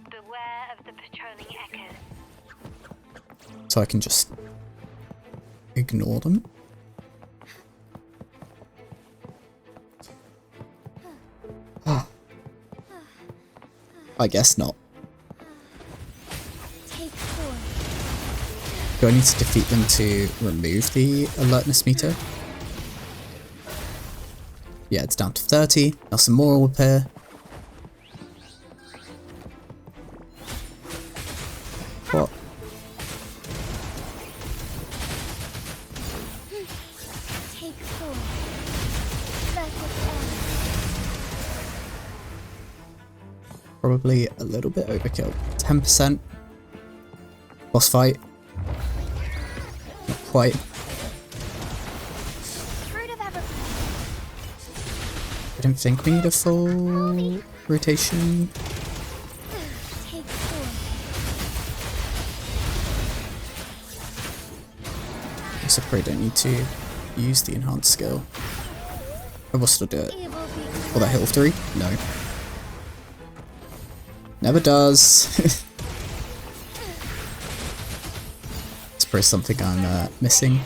Beware of the patrolling echoes. So I can just ignore them. I guess not. Take 4. Do I need to defeat them to remove the alertness meter? Yeah, it's down to 30. Now some more will appear. What? Take 4. Versus Probably a little bit overkill. 10%. Boss fight. Not quite. I don't think we need a full rotation. Take 4. I guess I probably don't need to use the enhanced skill. I will still do it. Will that heal 3? No. Never does. It's probably something I'm missing.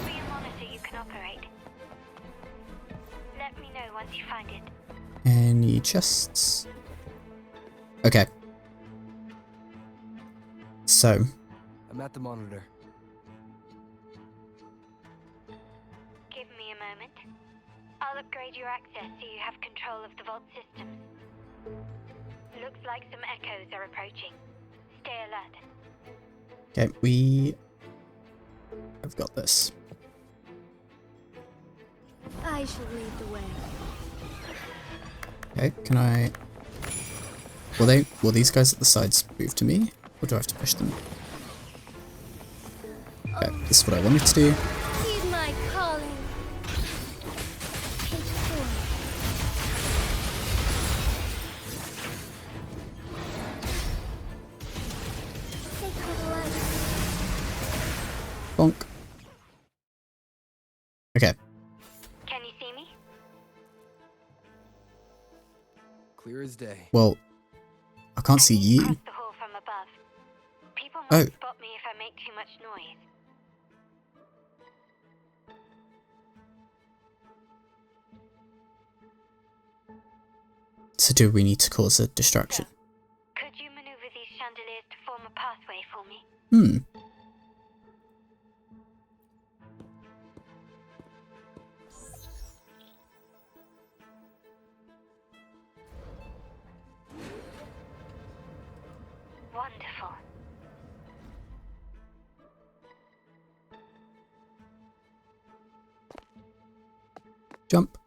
Let me know once you find it. Any chests? Okay. So. I'm at the monitor. Give me a moment. I'll upgrade your access so you have control of the vault systems. Looks like some echoes are approaching. Stay alert. Okay, I've got this. I shall lead the way. Okay, can I... Will these guys at the sides move to me? Or do I have to push them? Okay, this is what I wanted to do. Heed my calling. Page 4. Sacred light. Bonk. Okay. Can you see me? Clear as day. Well, I can't see you. Across the hall from above. People Oh. might spot me if I make too much noise. So do we need to cause a distraction? Could you maneuver these chandeliers to form a pathway for me? Wonderful. Jump.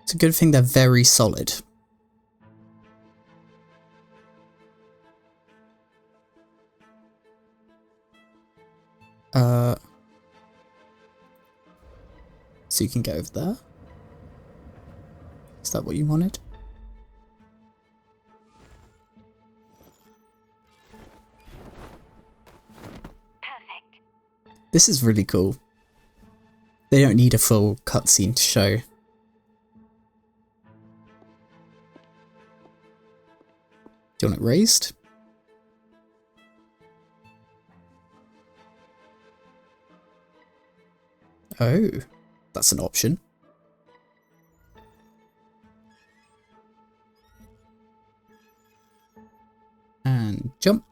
It's a good thing they're very solid. So you can go over there? Is that what you wanted? Perfect. This is really cool. They don't need a full cutscene to show. Do you want it raised? Oh, that's an option. And jump.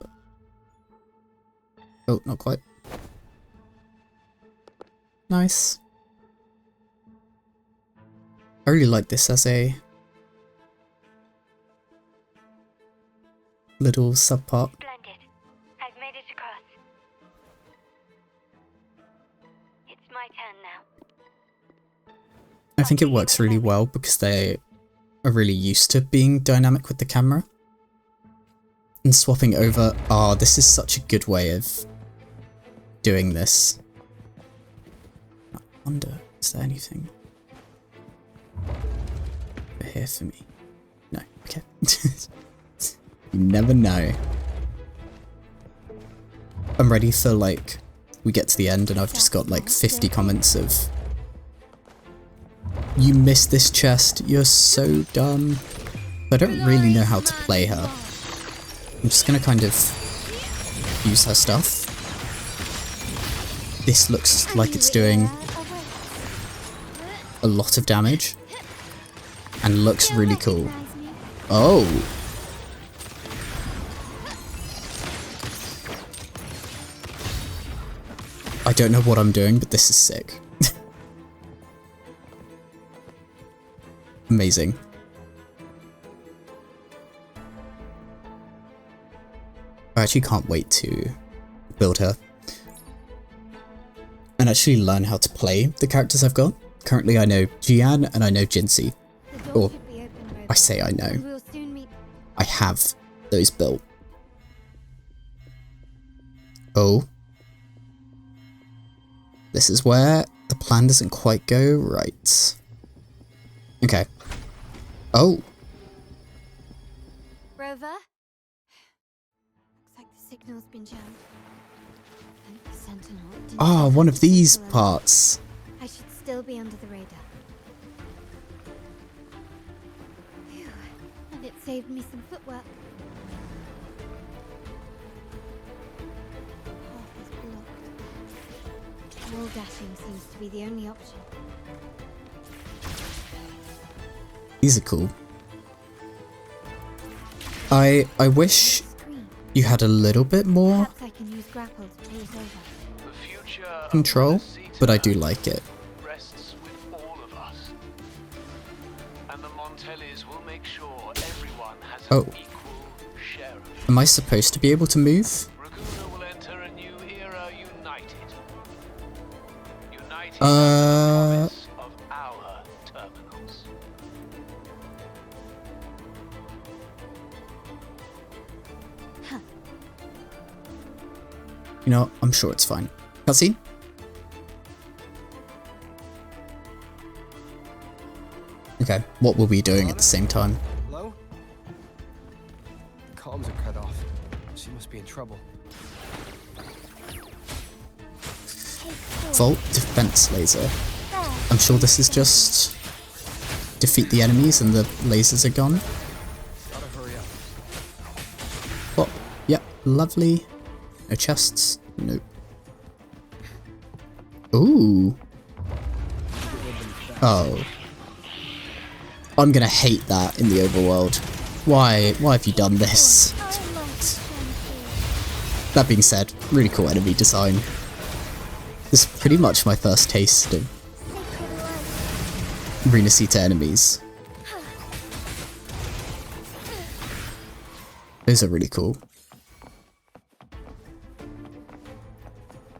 Oh, not quite. Nice. I really like this as a little subpart. Splendid. I've made it across. It's my turn now. I think it works really well because they are really used to being dynamic with the camera. And swapping over, this is such a good way of doing this. I wonder, is there anything over here for me? No, okay. You never know. I'm ready for, like, we get to the end and I've just got like 50 comments of, you missed this chest, you're so dumb. But I don't really know how to play her. I'm just gonna kind of use her stuff. This looks like it's doing a lot of damage and looks really cool. Oh! I don't know what I'm doing, but this is sick. Amazing. I actually can't wait to build her and actually learn how to play the characters I've got. Currently I know Jian and I know Jinxie. Or, I say I know. I have those built. Oh. This is where the plan doesn't quite go right. Okay. Oh. Rover? Looks like the signal's been jammed. Thank the Sentinel. Ah, one of these parts. I should still be under the radar. Phew. And it saved me some footwork. Path is blocked. Wall dashing seems to be the only option. These are cool. I wish you had a little bit more Perhaps I can use grapple to pull it over. control, but I do like it. Rests with all of us. And the Montellis will Oh. Am I supposed to be able to move? Raguna will enter a new era united. United Uh... of our terminals. You know, I'm sure it's fine. Cutscene? Okay, what were we doing at the same time? Hello? The comms are cut off. She must be in trouble. Vault defense laser. I'm sure this is just defeat the enemies and the lasers are gone. Gotta hurry up. Oh, yep, lovely. No chests. Nope. Ooh. Oh. I'm gonna hate that in the overworld. Why have you done this? That being said, really cool enemy design. This is pretty much my first taste of Rinascita enemies. Those are really cool.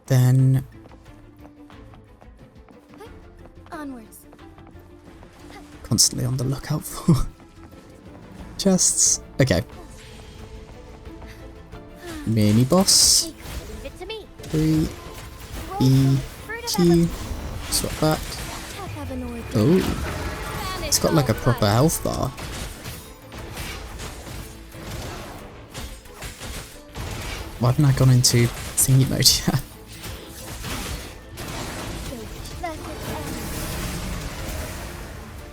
Then... Onwards. Constantly on the lookout for chests. Okay. Mini boss. 3 E Q. Swap back. Oh, it's got like a proper health bar. Why haven't I gone into thingy mode yet?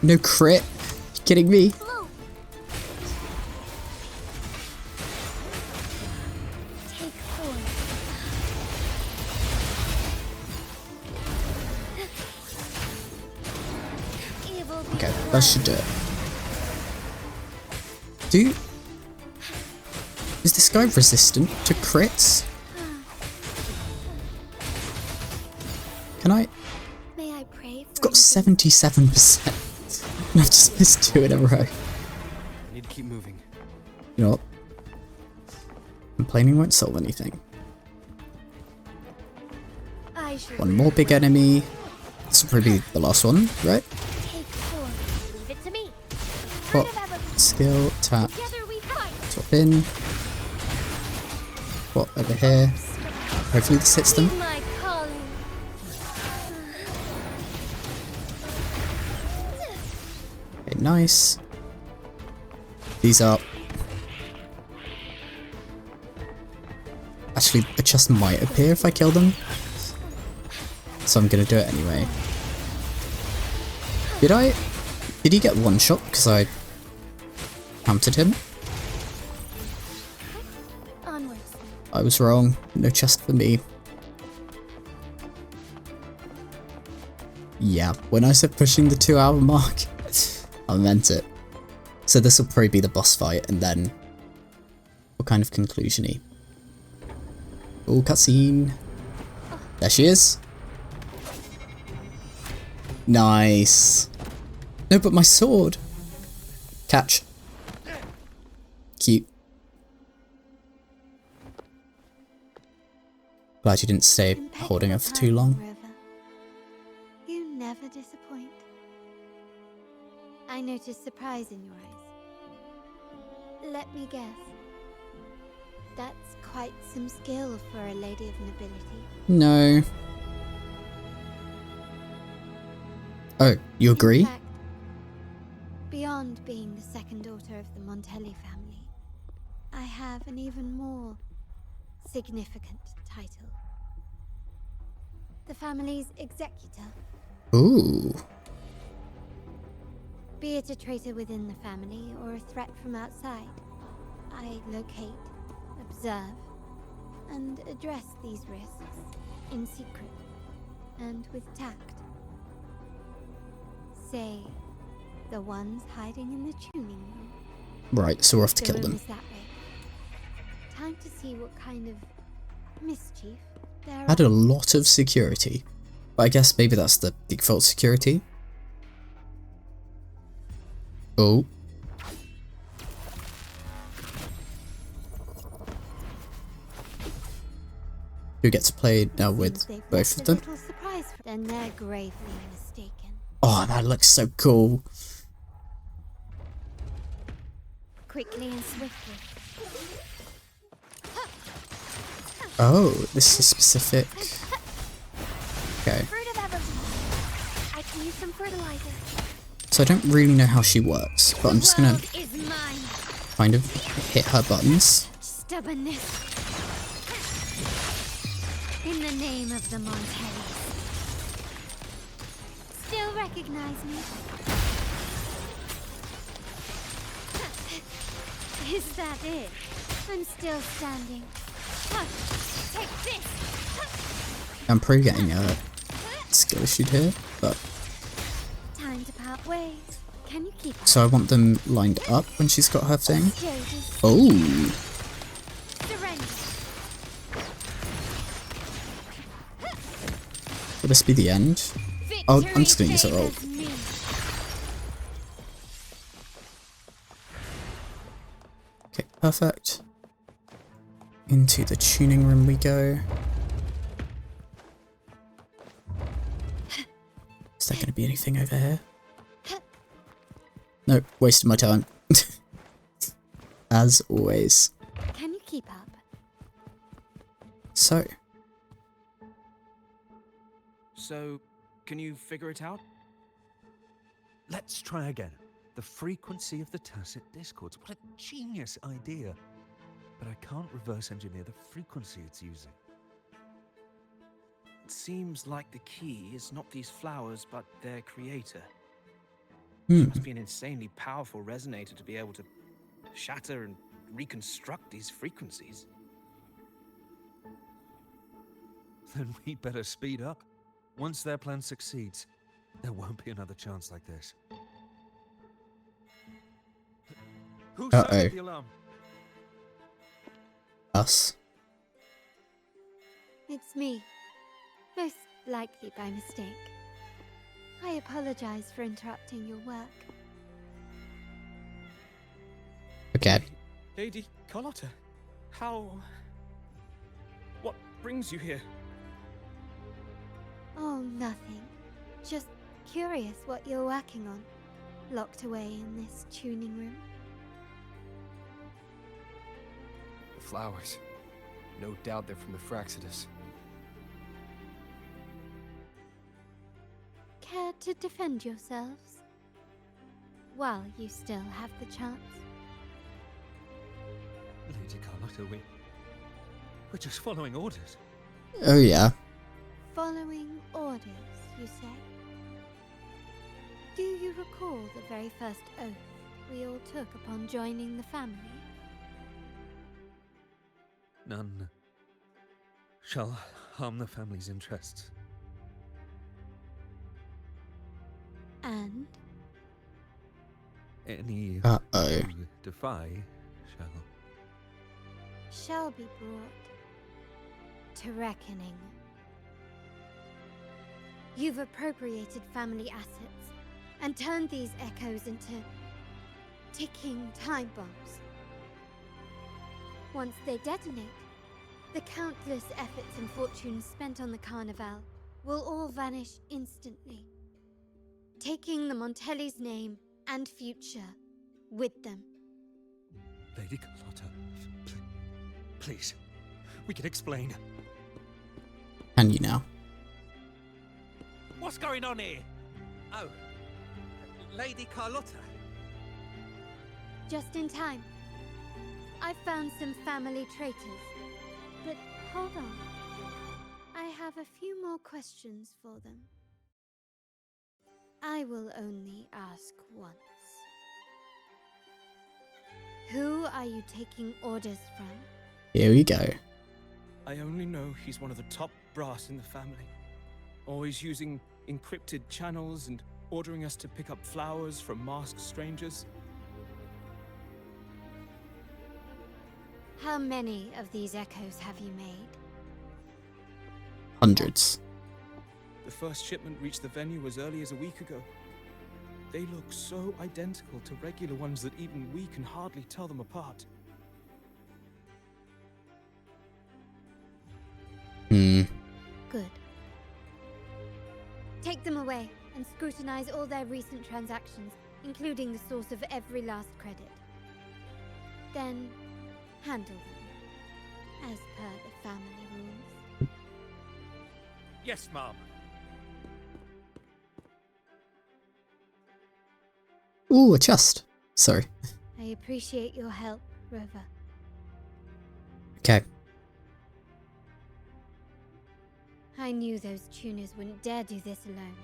No crit? You kidding me? Okay, that should do it. Is this guy resistant to crits? Can I? May I pray It's got 77%. And I've just missed 2 in a row. I need to keep moving. You know what? Complaining won't solve anything. One more big enemy. This will probably be the last one, right? Pop, skill, tap, swap in. What over here? Hopefully this hits them. Okay, nice. These are... Actually, a chest might appear if I kill them. So I'm gonna do it anyway. Did he get one shot because I counted him? I was wrong. No chest for me. Yeah, when I said pushing the 2-hour mark, I meant it. So this will probably be the boss fight, and then what kind of conclusion-y? Oh, cutscene. There she is. Nice. No, but my sword. Catch. Cute. Glad you didn't stay holding her for too long. You never disappoint. I noticed surprise in your eyes. Let me guess. That's quite some skill for a lady of nobility. No. Oh, you agree? In fact, beyond being the second daughter of the Montelli family, I have an even more significant title. The family's executor. Ooh. Be it a traitor within the family or a threat from outside, I locate, observe, and address these risks in secret and with tact. Say, the ones hiding in the tuning room. Right, so we're off to The kill room them. is that way. Time to see what kind of mischief there Had a lot of security. But I guess maybe that's the default security. who gets to play now with both of them. Then they're gravely mistaken. Oh, that looks so cool. Quickly and swiftly. Oh, this is specific. Okay. I can use some fertilizer. So I don't really know how she works, but I'm just gonna kind of hit her buttons. Stubbornness. In the name of the Montellis. Still recognize me? Is that it? I'm still standing. Take this. I'm probably getting a skill issue here, but Time to part ways. Can you keep so I want them lined up when she's got her thing. Oh. Will this be the end? Oh, I'm just gonna use her ult. Okay, perfect. Into the tuning room we go. Is there gonna be anything over here? Nope, wasted my time. As always. Can you keep up? So, can you figure it out? Let's try again. The frequency of the tacit discords. What a genius idea. But I can't reverse engineer the frequency it's using. It seems like the key is not these flowers, but their creator. Hmm. It must be an insanely powerful resonator to be able to shatter and reconstruct these frequencies. Then we better speed up. Once their plan succeeds, there won't be another chance like this. Who sounded the alarm? Us. It's me. Most likely by mistake. I apologize for interrupting your work. Okay. Lady Carlotta, what brings you here? Oh, nothing. Just curious what you're working on. Locked away in this tuning room. The flowers. No doubt they're from the Fraxidus. Care to defend yourselves? While you still have the chance. Lady Carlotta, we're just following orders. Oh yeah. Following orders, you say? Do you recall the very first oath we all took upon joining the family? None shall harm the family's interests. And? Any who defy shall be brought to reckoning. You've appropriated family assets and turned these echoes into ticking time bombs. Once they detonate, the countless efforts and fortunes spent on the Carnival will all vanish instantly, taking the Montelli's name and future with them. Lady Carlotta, please, we can explain. Can you now? What's going on here? Oh, Lady Carlotta. Just in time. I found some family traitors. But hold on. I have a few more questions for them. I will only ask once. Who are you taking orders from? Here we go. I only know he's one of the top brass in the family. Always using encrypted channels and ordering us to pick up flowers from masked strangers. How many of these echoes have you made? Hundreds. The first shipment reached the venue as early as a week ago. They look so identical to regular ones that even we can hardly tell them apart. Take them away and scrutinize all their recent transactions, including the source of every last credit. Then, handle them, as per the family rules. Yes, Mom. Ooh, a chest. Sorry. I appreciate your help, Rover. Okay. I knew those tuners wouldn't dare do this alone.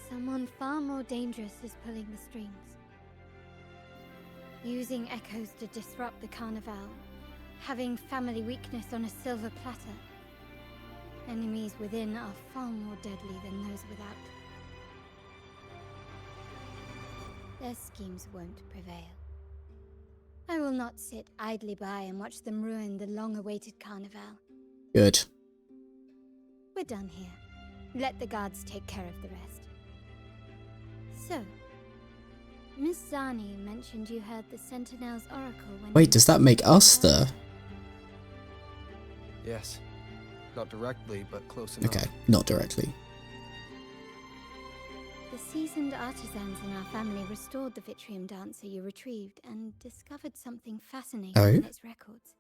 Someone far more dangerous is pulling the strings. Using echoes to disrupt the carnival. Having family weakness on a silver platter. Enemies within are far more deadly than those without. Their schemes won't prevail. I will not sit idly by and watch them ruin the long-awaited carnival. Good. We're done here. Let the guards take care of the rest. So, Miss Zani mentioned you heard the Sentinel's oracle when... Wait, does that make us the... Yes. Not directly, but close enough. Okay, not directly. The seasoned artisans in our family restored the Vitrium dancer you retrieved and discovered something fascinating in its records.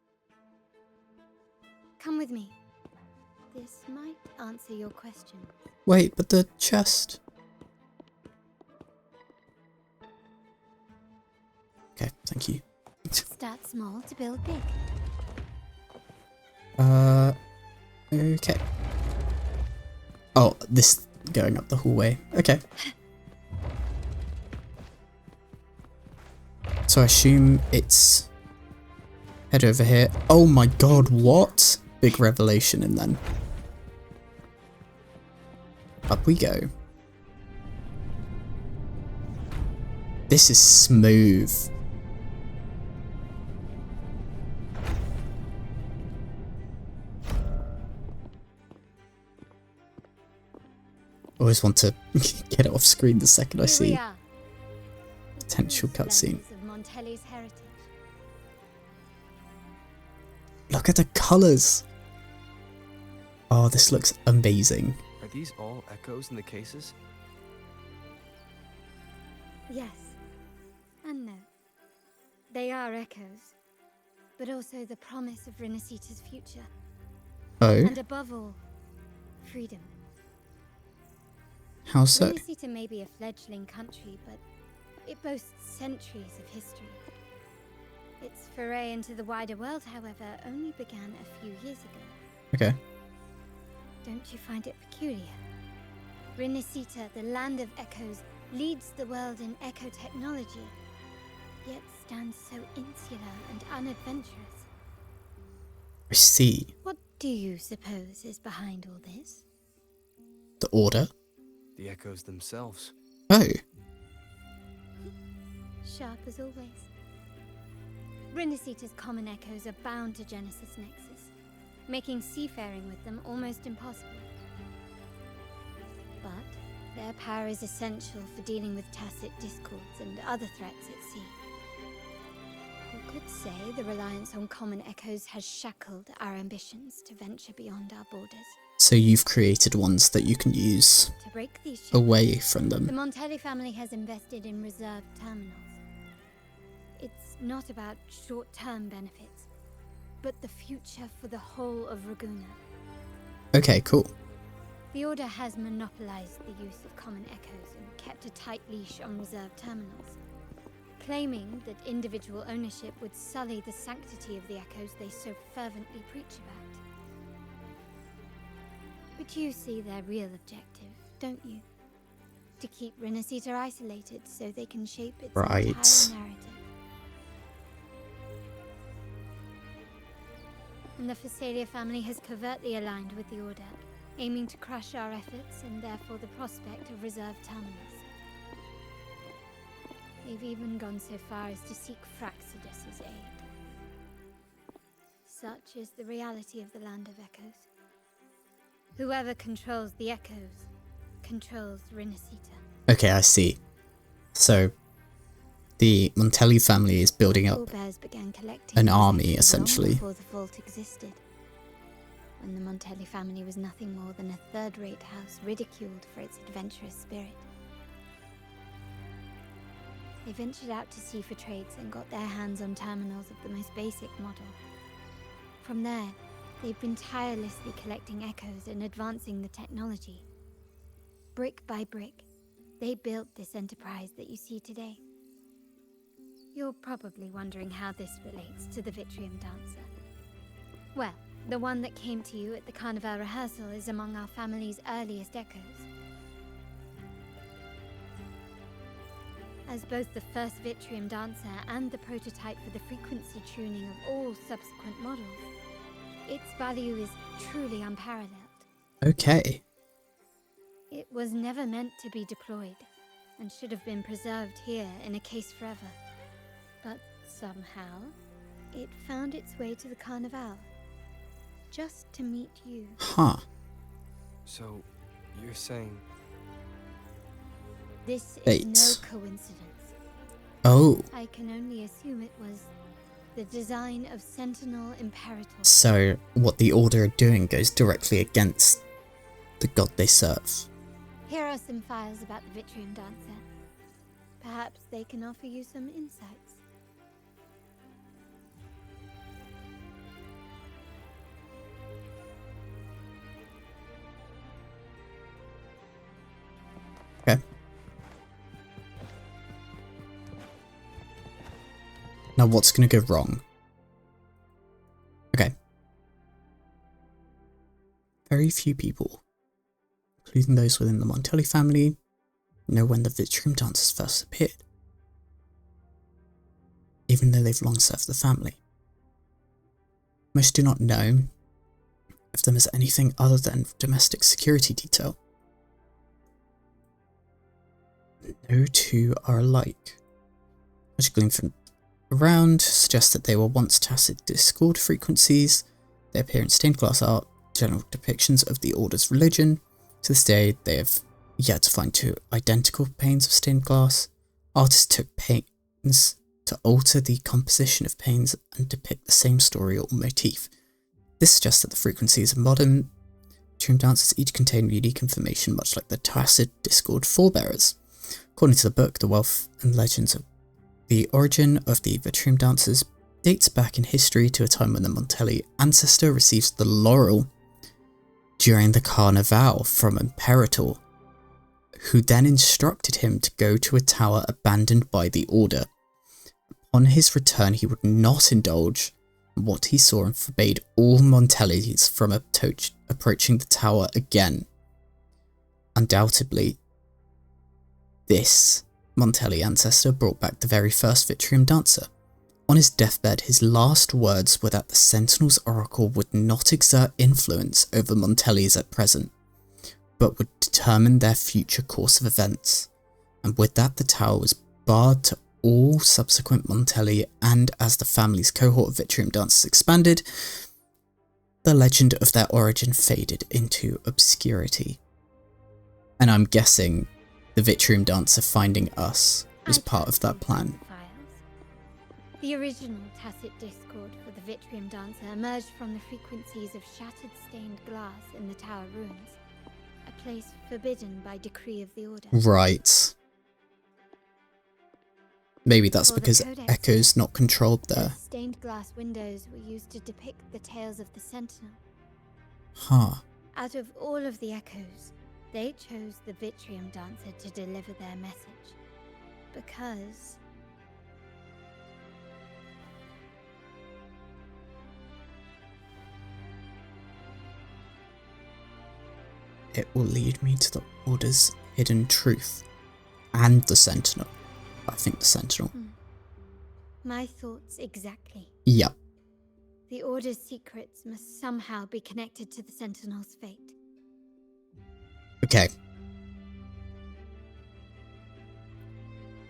Come with me. This might answer your question. Wait, but the chest... Okay, thank you. Start small to build big. Okay. Oh, this going up the hallway. Okay. So I assume it's... Head over here. Oh my god, what? Big revelation, and then... Up we go. This is smooth. Always want to get it off screen the second I see potential cutscene. Look at the colours. Oh, this looks amazing. Are these all echoes in the cases? Yes. And no. They are echoes. But also the promise of Rinascita's future. Oh? And above all, freedom. How so? Rinascita may be a fledgling country, but it boasts centuries of history. Its foray into the wider world, however, only began a few years ago. Okay. Don't you find it peculiar? Rinascita, the land of echoes, leads the world in echo technology, yet stands so insular and unadventurous. I see. What do you suppose is behind all this? The Order? The echoes themselves. Oh. Sharp as always. Rinascita's common echoes are bound to Genesis Nexus, making seafaring with them almost impossible. But their power is essential for dealing with tacit discords and other threats at sea. You could say the reliance on common echoes has shackled our ambitions to venture beyond our borders. So you've created ones that you can use To break these away from them. The Montelli family has invested in reserved terminals. It's not about short-term benefits, but the future for the whole of Raguna. Okay, cool. The Order has monopolized the use of common echoes and kept a tight leash on reserved terminals, claiming that individual ownership would sully the sanctity of the echoes they so fervently preach about. But you see their real objective, don't you? To keep Rinascita isolated so they can shape its entire narrative. And the Phasalia family has covertly aligned with the Order, aiming to crush our efforts and therefore the prospect of reserved terminals. They've even gone so far as to seek Fraxidus's aid. Such is the reality of the Land of Echoes. Whoever controls the Echoes controls Rinascita. Okay, I see. So, the Montelli family is building up Bears began collecting an these army, echoes long essentially. before the vault existed. when the Montelli family was nothing more than a third-rate house ridiculed for its adventurous spirit. They ventured out to sea for trades and got their hands on terminals of the most basic model. From there, they've been tirelessly collecting echoes and advancing the technology. Brick by brick, they built this enterprise that you see today. You're probably wondering how this relates to the Vitrium Dancer. Well, the one that came to you at the Carnival rehearsal is among our family's earliest echoes. As both the first Vitrium Dancer and the prototype for the frequency tuning of all subsequent models, its value is truly unparalleled. Okay. It was never meant to be deployed, and should have been preserved here in a case forever. But somehow, it found its way to the Carnival, just to meet you. Huh. So, you're saying... This is Fate. no coincidence. Oh. I can only assume it was the design of Sentinel Imperator. So, what the Order are doing goes directly against the god they serve. Here are some files about the Vitrium Dancer. Perhaps they can offer you some insights. Okay. Now what's going to go wrong? Okay. Very few people, including those within the Montelli family, know when the Vitrium Dancers first appeared, even though they've long served the family. Most do not know of them as anything other than domestic security detail. No two are alike. What you glean from around suggests that they were once tacit discord frequencies. They appear in stained glass art, general depictions of the Order's religion. To this day, they have yet to find two identical panes of stained glass. Artists took pains to alter the composition of panes and depict the same story or motif. This suggests that the frequencies of modern Vitrium Dancers each contain unique information, much like the tacit discord forebearers. According to the book, The Wealth and Legends of the Origin of the Vitrium Dancers dates back in history to a time when the Montelli ancestor receives the laurel during the Carnival from Imperator, who then instructed him to go to a tower abandoned by the Order. On his return, he would not indulge in what he saw and forbade all Montellis from approaching the tower again. Undoubtedly, this Montelli ancestor brought back the very first Vitrium Dancer. On his deathbed, his last words were that the Sentinel's oracle would not exert influence over Montellis at present, but would determine their future course of events. And with that, the tower was barred to all subsequent Montelli, and as the family's cohort of Vitrium Dancers expanded, the legend of their origin faded into obscurity. And I'm guessing the Vitrium Dancer finding us was part of that plan. The original tacit discord for the Vitrium Dancer emerged from the frequencies of shattered stained glass in the tower ruins, a place forbidden by decree of the Order. Right. Maybe that's because Echo's not controlled there. Stained glass windows were used to depict the tales of the Sentinel. Huh. Out of all of the Echoes, they chose the Vitrium Dancer to deliver their message. Because it will lead me to the Order's hidden truth. And the Sentinel. I think the Sentinel. my thoughts exactly. Yep. The Order's secrets must somehow be connected to the Sentinel's fate. Okay.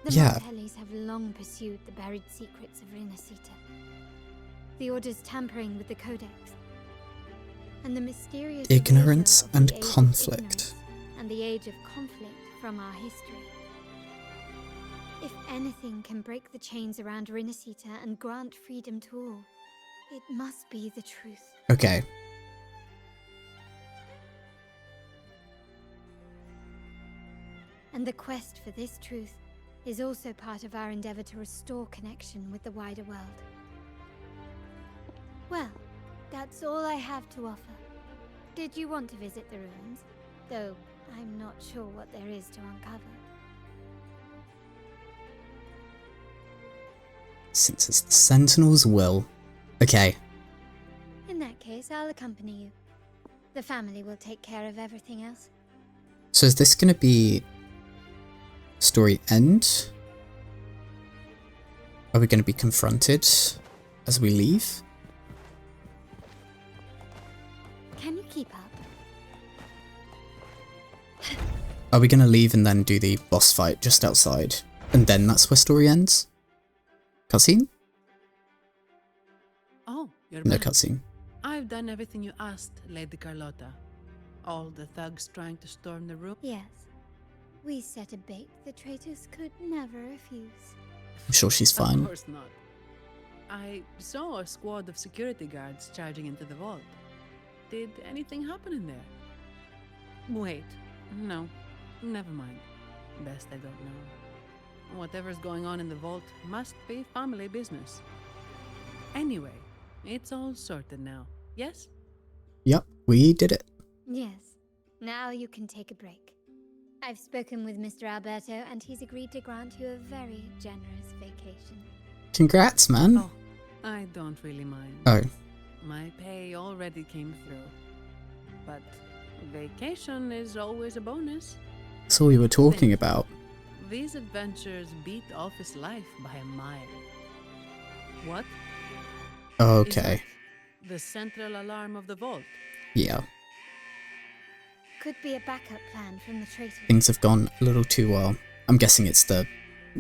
The Montellis have long pursued the buried secrets of Rinascita. The Order's tampering with the Codex. And the mysterious ignorance erasure of and the age of conflict. ignorance and the age of conflict from our history. If anything can break the chains around Rinascita and grant freedom to all, it must be the truth. Okay. And the quest for this truth is also part of our endeavor to restore connection with the wider world. Well, that's all I have to offer. Did you want to visit the ruins? Though I'm not sure what there is to uncover. Since it's the Sentinel's will. Okay. In that case, I'll accompany you. The family will take care of everything else. So is this gonna be story end? Are we gonna be confronted as we leave? Can you keep up? Are we gonna leave and then do the boss fight just outside? And then that's where story ends? Cutscene? Oh, you're No back. cutscene. I've done everything you asked, Lady Carlotta. All the thugs trying to storm the room. Yes. We set a bait the traitors could never refuse. I'm sure she's fine. Of course not. I saw a squad of security guards charging into the vault. Did anything happen in there? Wait, no, never mind. Best I don't know. Whatever's going on in the vault must be family business. Anyway, it's all sorted now, yes? Yep, we did it. Yes. Now you can take a break. I've spoken with Mr. Alberto and he's agreed to grant you a very generous vacation. Congrats, man. Oh, I don't really mind. Oh. My pay already came through. But vacation is always a bonus. That's all we were talking about. These adventures beat office life by a mile. What? Okay. The central alarm of the vault. Yeah. Could be a backup plan from the traitors. Things have gone a little too well. I'm guessing it's the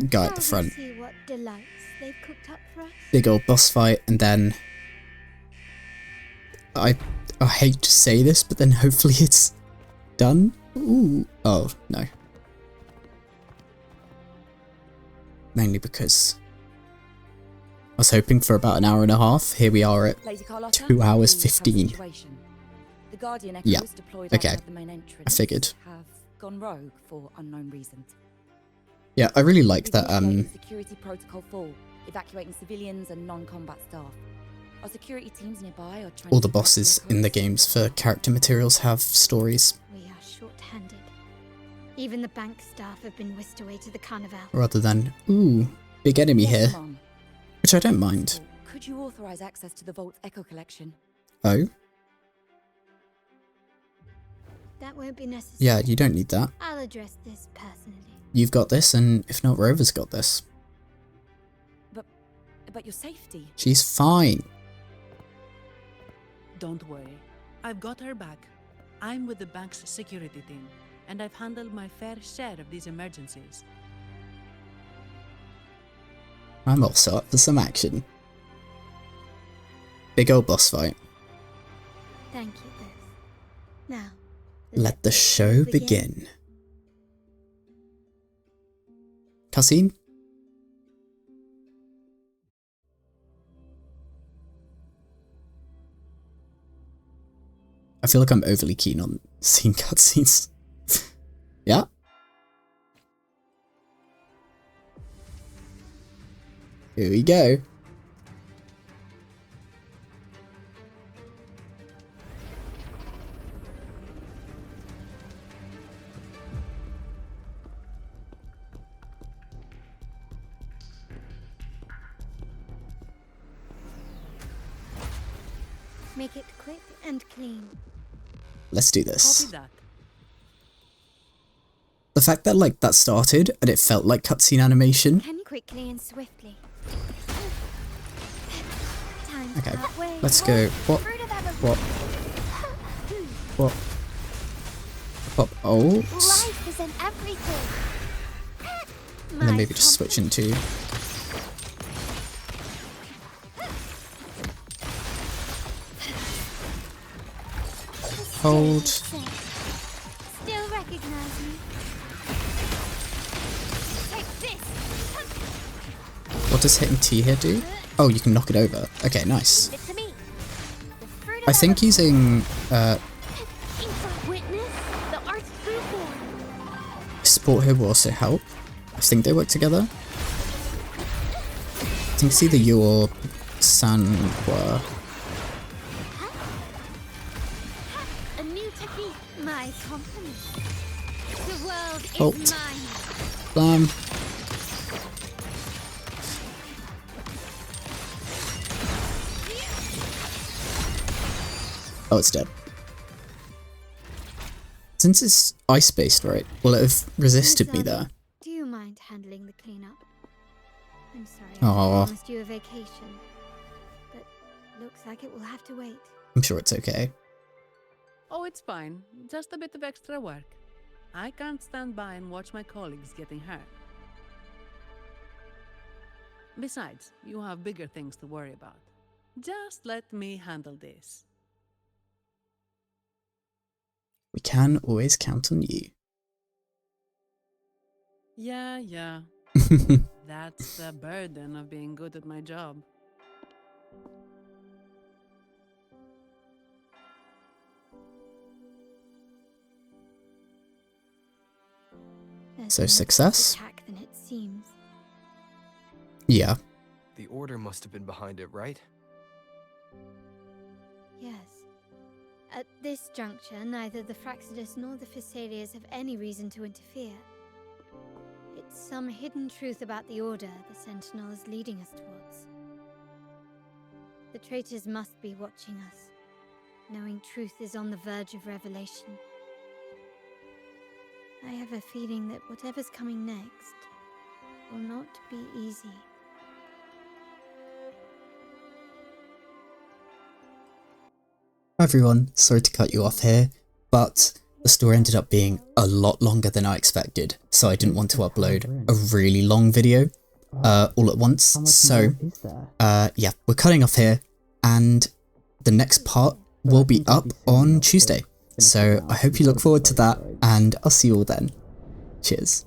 guy at the Shall we front. see what delights they've cooked up for us? Big old boss fight, and then I hate to say this, but then hopefully it's done. Ooh. Oh, no. Mainly because I was hoping for about an hour and a half. Here we are at Lady Carlotta, 2 hours the 15. situation. The Guardian Yeah. Echoes deployed Okay. outside the main entrance I figured. have gone rogue for unknown reasons. Yeah, I really like that. We've security protocol 4, evacuating civilians and non-combat staff. Our security teams nearby are trying All to the bosses in the games for character materials have stories, We are short-handed. Even the bank staff have been whisked away to the carnival. rather than, ooh, big enemy Yes, here. Mom. Which I don't mind. Could you authorize access to the Vault's Echo collection? Oh? That won't be necessary. Yeah, you don't need that. I'll address this personally. You've got this, and if not, Rover's got this. But your safety. She's fine. Don't worry. I've got her back. I'm with the bank's security team, and I've handled my fair share of these emergencies. I'm also up for some action. Big old boss fight. Thank you both. Now, Let the show begin. Cutscene? I feel like I'm overly keen on seeing cutscenes. Yeah? Here we go. make it quick and clean. Let's do this. Copy that. The fact that like that started and it felt like cutscene animation. Can you quickly and swiftly? Time to Okay, part ways. let's go. What? What? What? Pop. Oh. Life isn't everything. And then maybe just switch into. Hold. Still recognize me. Take this. What does hitting T here do? Oh, you can knock it over. Okay, nice. Give it to me. The fruit of I think using witness the art's true form. support here will also help. I think they work together. I think it's either you or Sanwa. A new technique. My compliment. The world is Ult. mine. Blam. Oh, it's dead. Since it's ice-based, right, will it have resisted me there? Do you mind handling the cleanup? I'm sorry, Aw. I promised you a vacation, but looks like it will have to wait. I'm sure it's okay. Oh, it's fine. Just a bit of extra work. I can't stand by and watch my colleagues getting hurt. Besides, you have bigger things to worry about. Just let me handle this. We can always count on you. Yeah. That's the burden of being good at my job. So success? Attack than it seems. Yeah. The Order must have been behind it, right? Yes. At this juncture, neither the Fraxidus nor the Physaelias have any reason to interfere. It's some hidden truth about the Order the Sentinel is leading us towards. The traitors must be watching us, knowing truth is on the verge of revelation. I have a feeling that whatever's coming next will not be easy. Hi everyone, sorry to cut you off here, but the story ended up being a lot longer than I expected, so I didn't want to upload a really long video all at once. So yeah, we're cutting off here, and the next part will be up on Tuesday. So I hope you look forward to that, and I'll see you all then. Cheers.